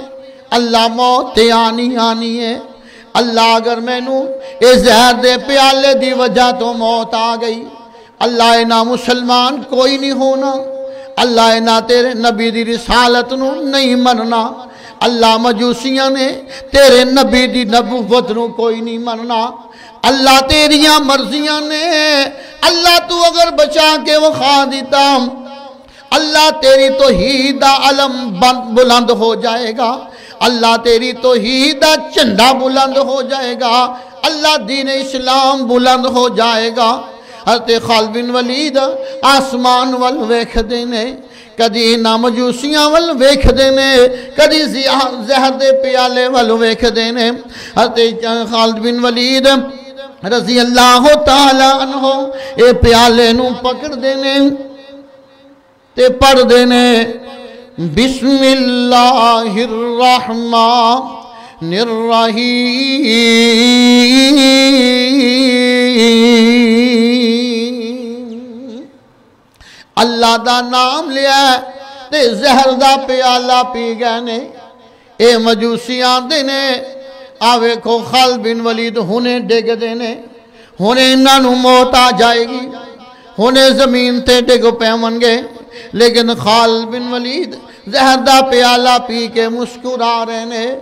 اللہ موت تے آنی ہے اللہ اگر میں نو اے زہر دے پیالے دی وجہ تو موت آ گئی اللہ اینا مسلمان کوئی نہیں ہونا اللہ اینا تیرے نبی دی رسالت نو نہیں مننا اللہ مجوسیاں نے تیرے نبی دی نبوت نو کوئی نہیں مننا اللہ تیریاں مرضیاں نے اللہ تو اگر بچا کے وخا دیتا اللہ تیری توحید دا علم بلند ہو جائے گا اللہ تیری توحید دا چندہ بلند ہو جائے گا اللہ دین اسلام بلند ہو جائے گا حضرت خالد بن ولید آسمان وال ویکھ دینے کدی نا مجوسیاں وال ویکھ دینے کدی زہر دے پیالے وال ویکھ دینے حضرت خالد بن ولید رضی اللہ تعالیٰ عنہ اے پیالے نو پکڑ دینے تے پڑھ دینے بسم اللہ الرحمن الرحیم اللہ دا نام لیا تے زہر دا پیالہ پی گئے نے اے مجوسیاں دینے آوے کو خالد بن ولید ہونے ڈگ دینے ہونے انہوں موت آ جائے گی ہونے زمین تے ڈگ پیمن گے لیکن خالد بن ولید زہر دا پیالہ پی کے مسکرا رہنے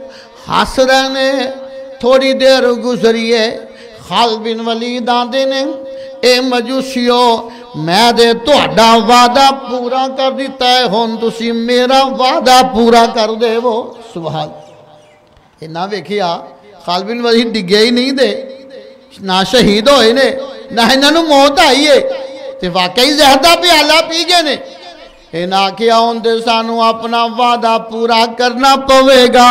ہس رہنے تھوڑی دیر گزریے خالد بن ولید آندے نے اے مجوسیو میں دے تہاڈا وعدہ پورا کر دیتا ہے ہون تسی میرا وعدہ پورا کر دے وہ سبحان یہ نہ ویکھیا خالد بن ولید ڈگے ہی نہیں دے نہ شہید ہوئے نے نہ انہوں موت آئی ہے تے واقعی زہر دا پیالہ پی گئے نے اینا کیا ہوندے سانو اپنا وعدہ پورا کرنا پوے گا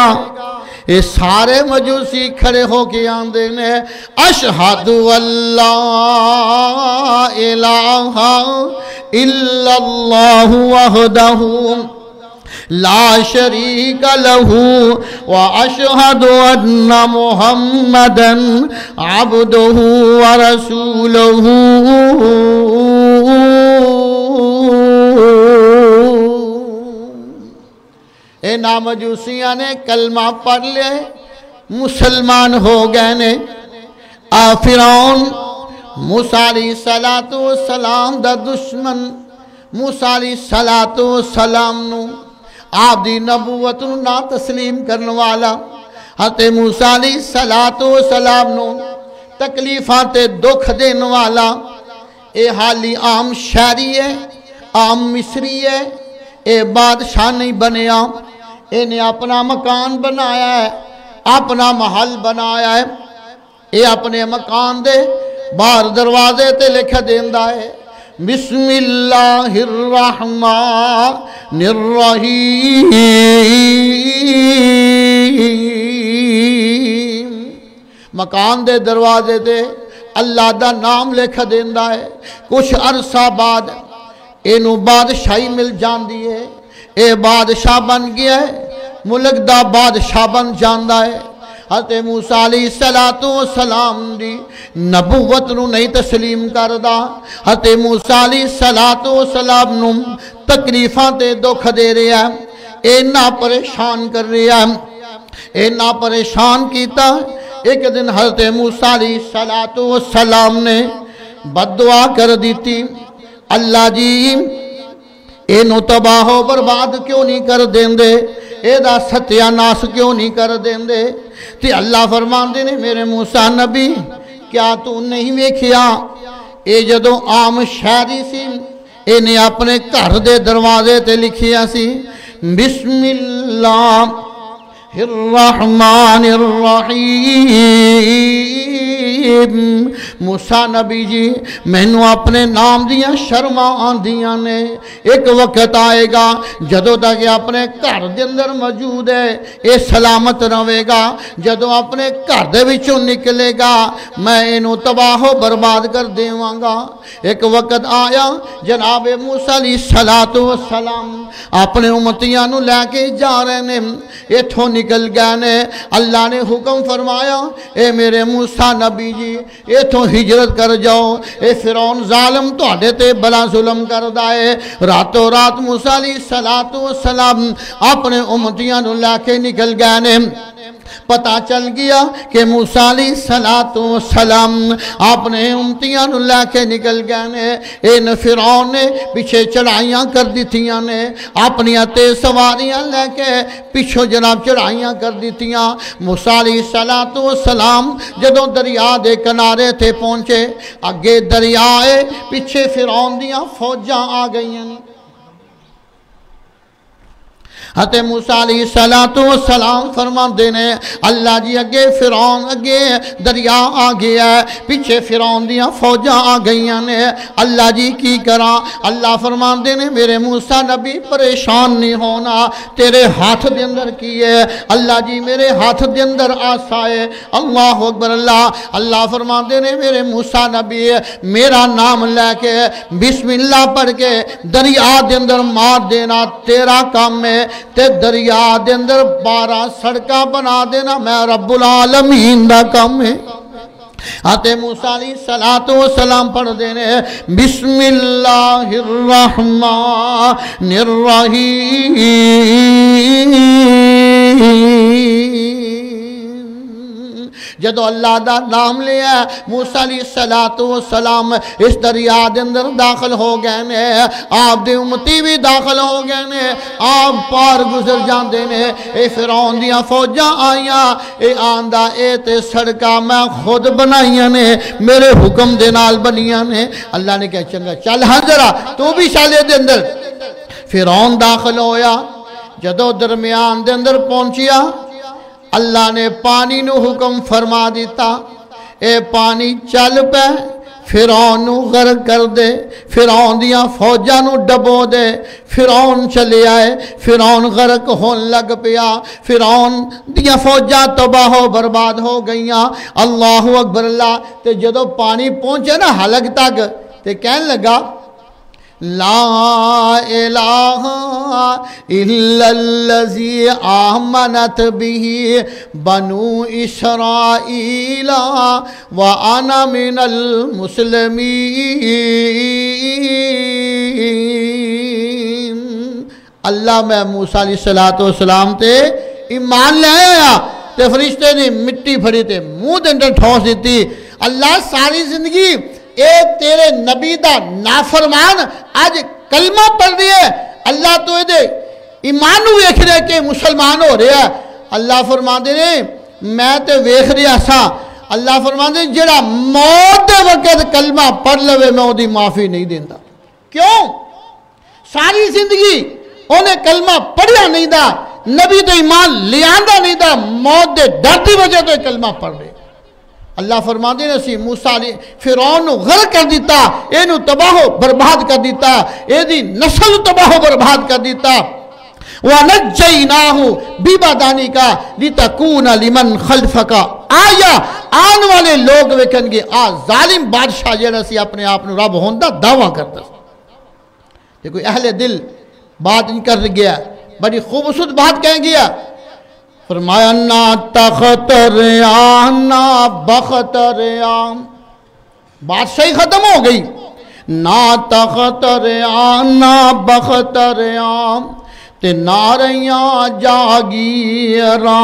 اے سارے مجوسی کھڑے ہو کے آندے نے اشہد اللہ الہ الا اللہ وحدہ لا شریک لہو واشہد ان محمدًا عبدہ ورسولہ اے نامجوسیاں نے کلمہ پڑھ لے مسلمان ہو گئے نے فرعون موسیٰ علیہ السلام دا دشمن موسیٰ علیہ السلام نو آپ دی نبوت نو نا تسلیم کرنے والا حضرت موسیٰ علیہ السلام نو تکلیفات دکھ دین والا اے حالی عام شہری ہے عام مصری ہے اے بادشاہ نہیں بنیا انہیں اپنا مکان بنایا ہے اپنا محل بنایا ہے اے اپنے مکان دے باہر دروازے تے لکھ دیندہ ہے بسم اللہ الرحمن الرحیم مکان دے دروازے تے اللہ دا نام لکھ دیندہ ہے کچھ عرصہ بعد اینو بادشاہی مل جان دیئے اے بادشاہ بن گیا ہے ملک دا بادشاہ بن جاندہ ہے حضرت موسیٰ علیہ السلام دی نبوت نو نہیں تسلیم کردہ، حضرت موسیٰ علیہ السلام نو تکلیفاں تے دکھ دے رہا ہے، اینا پریشان کر رہا ہے، اینا پریشان کیتا۔ ایک دن حضرت موسیٰ علیہ السلام نے بددعا کر دیتی، اللہ جی اینو تباہ و برباد کیوں نہیں کر دیں دے، ایدہ ستیہ ناس کیوں نہیں کر دیں دے؟ تی اللہ فرمان دے نے میرے موسیٰ نبی کیا تو نہیں ویکھیا اے جدوں عام شہری سی، انہیں اپنے گھر دے دروازے تے لکھیا سی بسم اللہ الرحمن الرحیم۔ موسیٰ نبی جی میں نو اپنے نام دیاں شرما آن دیاں نے، ایک وقت آئے گا جدو تک اپنے گھر دے اندر موجود ہے اے سلامت رہے گا، جدو اپنے گھر دے وچوں نکلے گا میں انو تباہ و برباد کر دیواں گا۔ ایک وقت آیا جناب موسیٰ علیہ السلام اپنے امتیاں نو لے کے جا رہے نے، ایتھوں نکل گئے نے، اللہ نے حکم فرمایا اے میرے موسیٰ نبی جی ایتھوں ہجرت کر جاؤ، اے فرعون ظالم تو آڈے تے بلا ظلم کر دائے۔ راتوں رات موسیٰ علیہ السلام اپنے امتیاں نو لے کے نکل گئے نے۔ پتہ چل گیا کہ موسیٰ علیہ السلام اپنے امتیاں نو لے کے نکل گئے نے، ان فرعون نے پیچھے چڑھائیاں کر دیتیاں نے، اپنی تیز سواریاں لے کے پیچھو جناب چڑھائیاں کر دیتیاں۔ موسیٰ علیہ السلام جدوں دریا دے کنارے تھے پہنچے، اگے دریا ہے پیچھے فرعون دیاں فوجاں آ گئیں۔ حضرت موسیٰ علیہ السلام فرمان دینے اللہ جی اگے فرعون اگے دریا آ گیا ہے، پیچھے فرعون دیاں فوجاں آ گئیاں نے، اللہ جی کی کرا؟ اللہ فرمان دینے میرے موسیٰ نبی پریشان نہیں ہونا، تیرے ہاتھ دے اندر کی ہے؟ اللہ جی میرے ہاتھ دے اندر آسا ہے۔ اللہ اکبر اللہ۔ اللہ فرمان دینے میرے موسیٰ نبی میرا نام لے کے بسم اللہ پڑھ کے دریا دے اندر مار دینا تیرا کام ہے، تے دریا دے اندر 12 سڑکاں بنا دینا میں رب العالمین دا کام ہے۔ حضرت موسیٰ علیہ السلام پڑھ دینے بسم اللہ الرحمن الرحیم۔ جدو اللہ دا نام لیا موسیٰ علیہ السلام اس دریا دے اندر داخل ہو گئے نے، آپ دے امتی بھی داخل ہو گئے نے، آپ پار گزر جان دینے۔ اے فرعون دیاں فوجاں آئیاں، اے آندہ اے تے سڑکا میں خود بنائیاں نے، میرے حکم دے نال بنیاں نے۔ اللہ نے کہا چنگا چل حضرہ تو بھی چالے دے اندر۔ فرعون داخل ہویا، جدو درمیان دے اندر پہنچیا اللہ نے پانی نو حکم فرما دیتا اے پانی چل پہ فرعون نو غرق کر دے، فرعون دیاں فوجاں نو ڈبو دے۔ فرعون چلے آئے، فرعون غرق ہون لگ پیا، فرعون دیاں فوجاں تباہ و برباد ہو گئیاں۔ اللہ اکبر اللہ۔ تے جدو پانی پہنچے نا حلق تک تے کہنے لگا لا الہ الا الذی آمنت به بنو اسرائیل وانا من المسلمین۔ اللہ میں موسیٰ علیہ السلام تے ایمان لے آیا تے فرشتے نے مٹی پھڑی تے منہ دے اندر ٹھوس دیتی۔ اللہ ساری زندگی اے تیرے نبی دا نافرمان آج کلمہ پڑھ رہی ہے، اللہ تو اے دے ایمان نو ویکھ رہے کہ مسلمان ہو رہا ہے۔ اللہ فرمان دے میں تے ویکھ رہا سا، اللہ فرمان دے جڑا موت دے وقت کلمہ پڑھ لوے میں وہ دی معافی نہیں دیندہ۔ کیوں؟ ساری زندگی انہیں کلمہ پڑھیا نہیں دا، نبی تو ایمان لیاندہ نہیں دا، موت دے ڈر دی وجہ تو کلمہ پڑھ رہے۔ اللہ فرما دے نسی موسیٰ علیہ فرعون غرق کر دیتا، اینو تباہ و برباد کر دیتا، ایدی نسل تباہ و برباد کر دیتا۔ وَنَجَّيْنَاهُ بِبَدَانِكَ لِتَكُونَ لِمَنْ خَلْفَكَ آیا آن والے لوگ وکھن گے ظالم بادشاہ جیڑا سی اپنے آپ نے رب ہوندہ دعویٰ کرتا سی۔ یہ کوئی اہل دل بات نہیں کر گیا، بڑی خوبصورت بات کہیں گیا۔ فرمایا نا تخت ریا نا بخت ریا، بات صحیح ختم ہو گئی، نا تخت ریا نا بخت ریا تے ناریاں جاگیراں،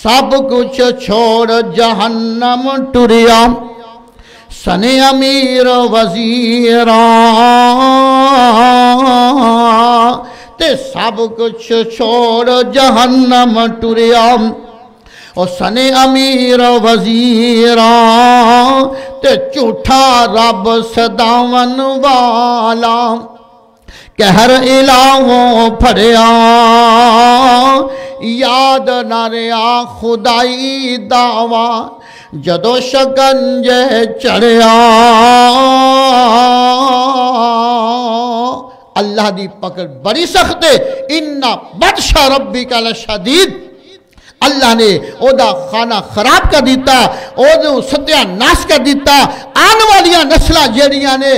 سب کچھ چھوڑ جہنم ٹریا سنے امیر وزیراں، تے سب کچھ چھوڑ جہنم ٹریا اور سنے امیر وزیراں، تے جھوٹا رب صداون والا کہر الہوں پھڑیا، یاد نہ ریا خدائی دعویٰ جدو شکنجے چڑھیا، اللہ دی پکڑ بڑی سخت ہے، اِنَّ بَطْشَ رَبِّكَ لَشَدِيدٌ، اللہ نے او دا خانہ خراب کر دیتا، او دا ستیہ ناس کر دیتا، آن والیاں نسلہ جیڑیاں نے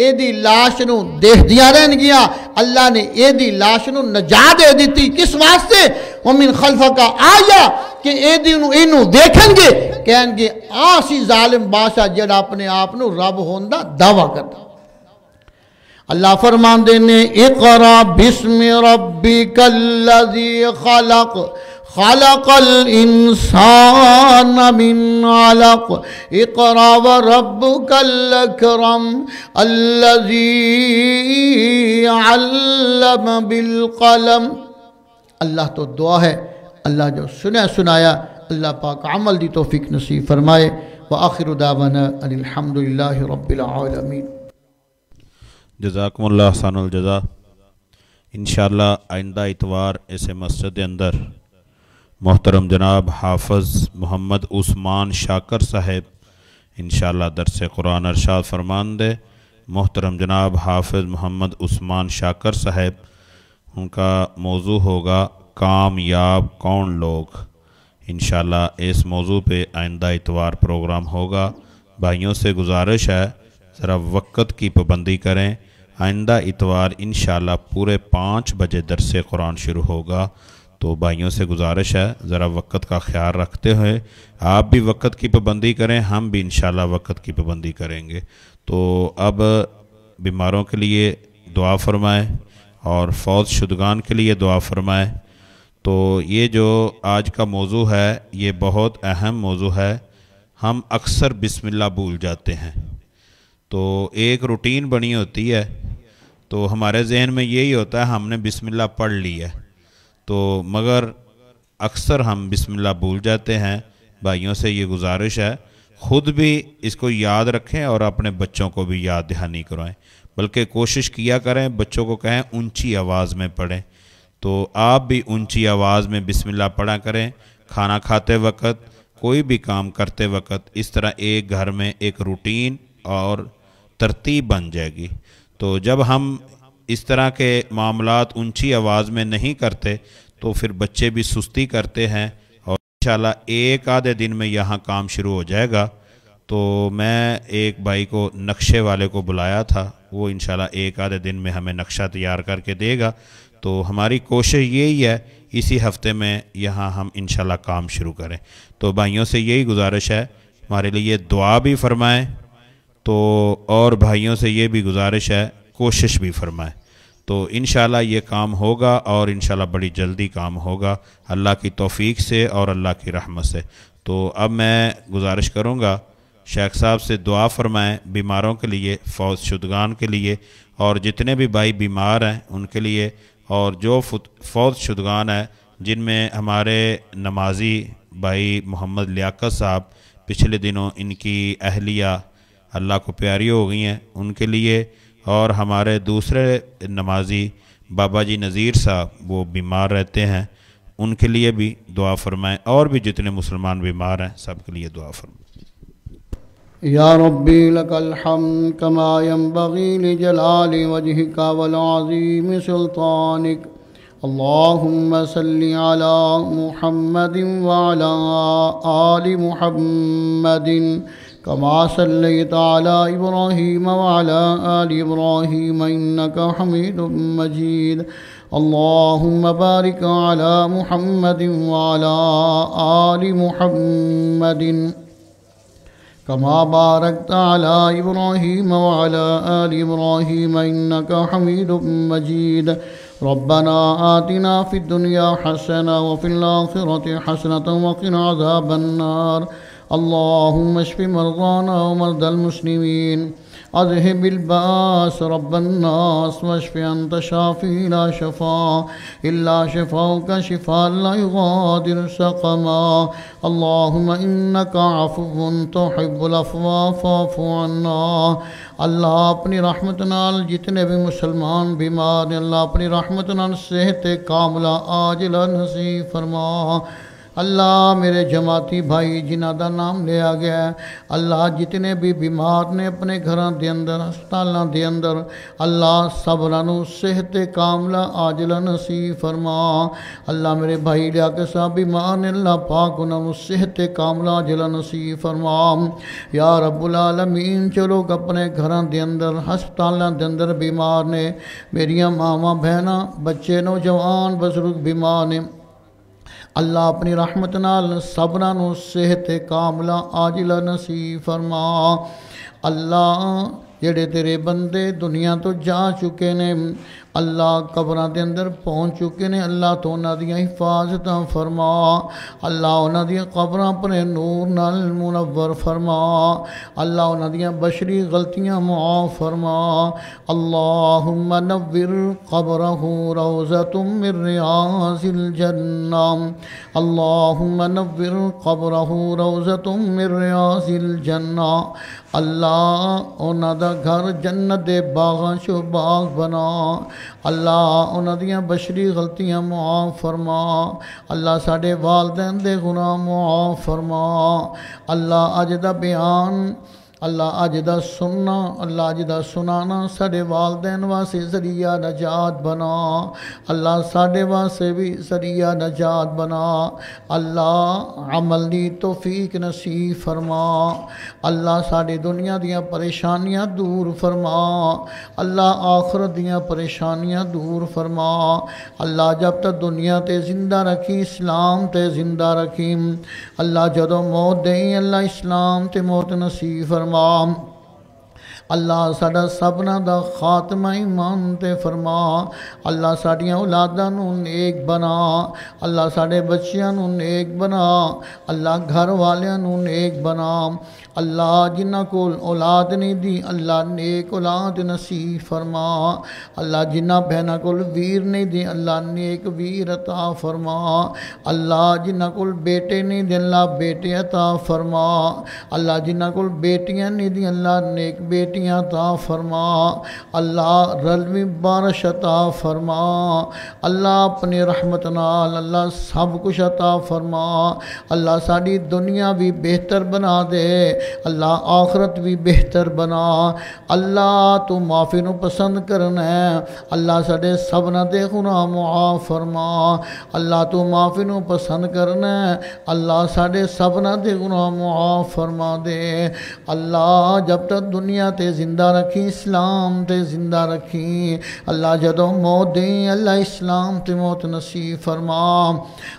اے دی لاش نو دیکھ دیا رہن گیا، اللہ نے اے دی لاش نو نجات دے دیتی، کس واسطے؟ وَمِن خَلْفَكَ آیا کہ اے دی انو دیکھیں گے، کہیں گے آسی ظالم بادشاہ جڑا اپنے آپ نو رب ہوندہ دعویٰ کرتا۔ اللہ فرمان دینے اقرا بسم ربک الذی خلق خلق الانسان من علق اقرا وربک الاکرم الذی علم بالقلم۔ اللہ تو دعا ہے، اللہ جو سنایا اللہ پاک عمل دی توفیق نصیب فرمائے۔ وآخر دعوانا ان الحمدللہ رب العالمین۔ جزاکم اللہ احسان الجزا۔ انشاءاللہ آئندہ اتوار اسے مسجد کے اندر محترم جناب حافظ محمد عثمان شاکر صاحب انشاءاللہ درس قرآن ارشاد فرمان دے۔ محترم جناب حافظ محمد عثمان شاکر صاحب، ان کا موضوع ہوگا کامیاب کون لوگ۔ انشاءاللہ اس موضوع پہ آئندہ اتوار پروگرام ہوگا۔ بھائیوں سے گزارش ہے ذرا وقت کی پابندی کریں۔ آئندہ اتوار انشاءاللہ پورے 5 بجے درس قرآن شروع ہوگا، تو بھائیوں سے گزارش ہے ذرا وقت کا خیال رکھتے ہوئے آپ بھی وقت کی پابندی کریں، ہم بھی انشاءاللہ وقت کی پابندی کریں گے۔ تو اب بیماروں کے لیے دعا فرمائیں اور فوت شدگان کے لیے دعا فرمائیں۔ تو یہ جو آج کا موضوع ہے یہ بہت اہم موضوع ہے۔ ہم اکثر بسم اللہ بھول جاتے ہیں، تو ایک روٹین بنی ہوتی ہے، تو ہمارے ذہن میں یہی ہوتا ہے ہم نے بسم اللہ پڑھ لی ہے، تو مگر اکثر ہم بسم اللہ بھول جاتے ہیں۔ بھائیوں سے یہ گزارش ہے خود بھی اس کو یاد رکھیں اور اپنے بچوں کو بھی یاد دہانی کرائیں، بلکہ کوشش کیا کریں بچوں کو کہیں اونچی آواز میں پڑھیں، تو آپ بھی اونچی آواز میں بسم اللہ پڑھا کریں۔ کھانا کھاتے وقت، کوئی بھی کام کرتے وقت اس طرح ایک گھر میں ایک روٹین اور ترتیب بن جائے گی۔ تو جب ہم اس طرح کے معاملات اونچی آواز میں نہیں کرتے تو پھر بچے بھی سستی کرتے ہیں، اور انشاءاللہ ایک آدھے دن میں یہاں کام شروع ہو جائے گا۔ تو میں ایک بھائی کو نقشے والے کو بلایا تھا، وہ انشاءاللہ ایک آدھے دن میں ہمیں نقشہ تیار کر کے دے گا۔ تو ہماری کوشش یہی ہے اسی ہفتے میں یہاں ہم انشاءاللہ کام شروع کریں۔ تو بھائیوں سے یہی گزارش ہے ہمارے لیے دعا بھی فرمائیں، تو اور بھائیوں سے یہ بھی گزارش ہے کوشش بھی فرمائیں، تو انشاءاللہ یہ کام ہوگا اور انشاءاللہ بڑی جلدی کام ہوگا اللہ کی توفیق سے اور اللہ کی رحمت سے۔ تو اب میں گزارش کروں گا شیخ صاحب سے دعا فرمائیں بیماروں کے لیے، فوت شدگان کے لیے، اور جتنے بھی بھائی بیمار ہیں ان کے لیے، اور جو فوت شدگان ہیں جن میں ہمارے نمازی بھائی محمد لیاقت صاحب پچھلے دنوں ان کی اہلیہ اللہ کو پیاری ہو گئی ہیں ان کے لیے، اور ہمارے دوسرے نمازی بابا جی نذیر صاحب وہ بیمار رہتے ہیں ان کے لیے بھی دعا فرمائیں، اور بھی جتنے مسلمان بیمار ہیں سب کے لیے دعا فرمائیں۔ یا ربی لک الحمد کما ینبغی لجلال وجہک والعظیم سلطانک، اللہم صلی علی محمد وعلی آل محمد كما صليت على إبراهيم وعلى آل إبراهيم إنك حميد مجيد اللهم بارك على محمد وعلى آل محمد كما باركت على إبراهيم وعلى آل إبراهيم إنك حميد مجيد ربنا آتنا في الدنيا حسنة وفي الآخرة حسنة وقنا عذاب النار اللهم اشف مرضانا ومرضى المسلمين اذهب الباس رب الناس واشف أنت شافي لا شفاء إلا شفاؤك شفاء لا يغادر سقما اللهم إنك عفو تحب العفو فاعف عنا اللہ اپنی رحمت نال جتنے بھی مسلمان بیمار ہیں اللہ اپنی رحمت نال صحت کاملہ عاجلہ نصیب فرما اللہ میرے جماعتی بھائی جنہاں دا نام لیا گیا ہے اللہ جتنے بھی بیمار نے اپنے گھران دے اندر ہسپتالاں دے اندر اللہ سبرانو صحت کاملہ عاجلہ نصیب فرما اللہ میرے بھائی لیا کے صاحب بیمار نے اللہ پاک انہوں صحت کاملہ عاجلہ نصیب فرما یا رب العالمین چلو اپنے گھران دے اندر ہسپتالاں دے اندر بیمار نے میریاں ماما بہناں بچے نوجوان بزرگ بیمار نے اللہ اپنی رحمت نال سبنا نو صحت کاملہ عاجلہ نصیب فرما اللہ جڑے تیرے بندے دنیا تو جا چکے نے اللہ قبران دے اندر پہنچ چکے نے اللہ تو انہاں دیاں حفاظتاں فرما اللہ انہاں دیاں قبران پر نور نال منور فرما اللہ انہاں دیاں بشری غلطیاں معاف فرما اللہم نور قبرہ روضۃ من ریاض الجنہ اللہم نور قبرہ روضۃ من ریاض الجنہ اللہ انہاں دا گھر جنت دے باغاں چوں باغ بنا اللہ انہاں دیاں بشری غلطیاں معاف فرما اللہ ساڑے والدین دے گناہ معاف فرما اللہ اج دا بیان اللہ اج دا سننا اللہ اج دا سنانا ساڑے والدین واسے ذریعہ نجات بنا اللہ ساڑے واسے بھی ذریعہ نجات بنا اللہ عمل دی توفیق نصیب فرما اللہ ساڑے دنیا دیاں پریشانیاں دور فرما اللہ آخرت دیاں پریشانیاں دور فرما اللہ جب تک دنیا تے زندہ رکھی اسلام تے زندہ رکھی اللہ جدو موت دیں اللہ اسلام تے موت نصیب فرما اللہ ساڑا سبنا دا خاتمہ ایمان تے فرما اللہ ساڑیاں اولاداں نو نیک بنا اللہ ساڑے بچیاں نو نیک بنا اللہ گھر والیاں نو نیک بنا اللہ جنہ کو اولاد نہیں دی اللہ نیک اولاد نصیب فرما اللہ جنہ بہنہ کو ویر نہیں دی اللہ نیک ویر عطا فرما اللہ جنہ کو بیٹے نہیں دی اللہ بیٹے عطا فرما اللہ جنہ کو بیٹیاں نہیں دی اللہ نیک بیٹیاں عطا فرما اللہ رلوی بارش عطا فرما اللہ اپنی رحمت نال اللہ سب کچھ عطا فرما اللہ ساری دنیا بھی بہتر بنا دے اللہ آخرت بھی بہتر بنا اللہ تو معافی نو پسند کرنا ہے اللہ ساڑے سبنا دے گناہ معاف فرما اللہ تو معافی نو پسند کرنا ہے اللہ ساڑے سبنا دے گناہ معاف فرما دے اللہ جب تک دنیا تے زندہ رکھی اسلام تے زندہ رکھی اللہ جدو موت دیں اللہ اسلام تے موت نصیب فرما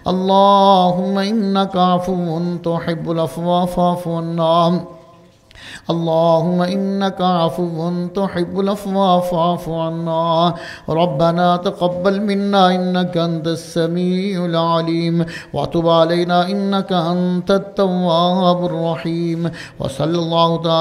اللہم انکا عفو تحب العفو فاعف عنا اللهم إنك عفو تحب العفو فاعف عنا ربنا تقبل منا إنك أنت السميع العليم وتب علينا إنك أنت التواب الرحيم وصلى الله تعالى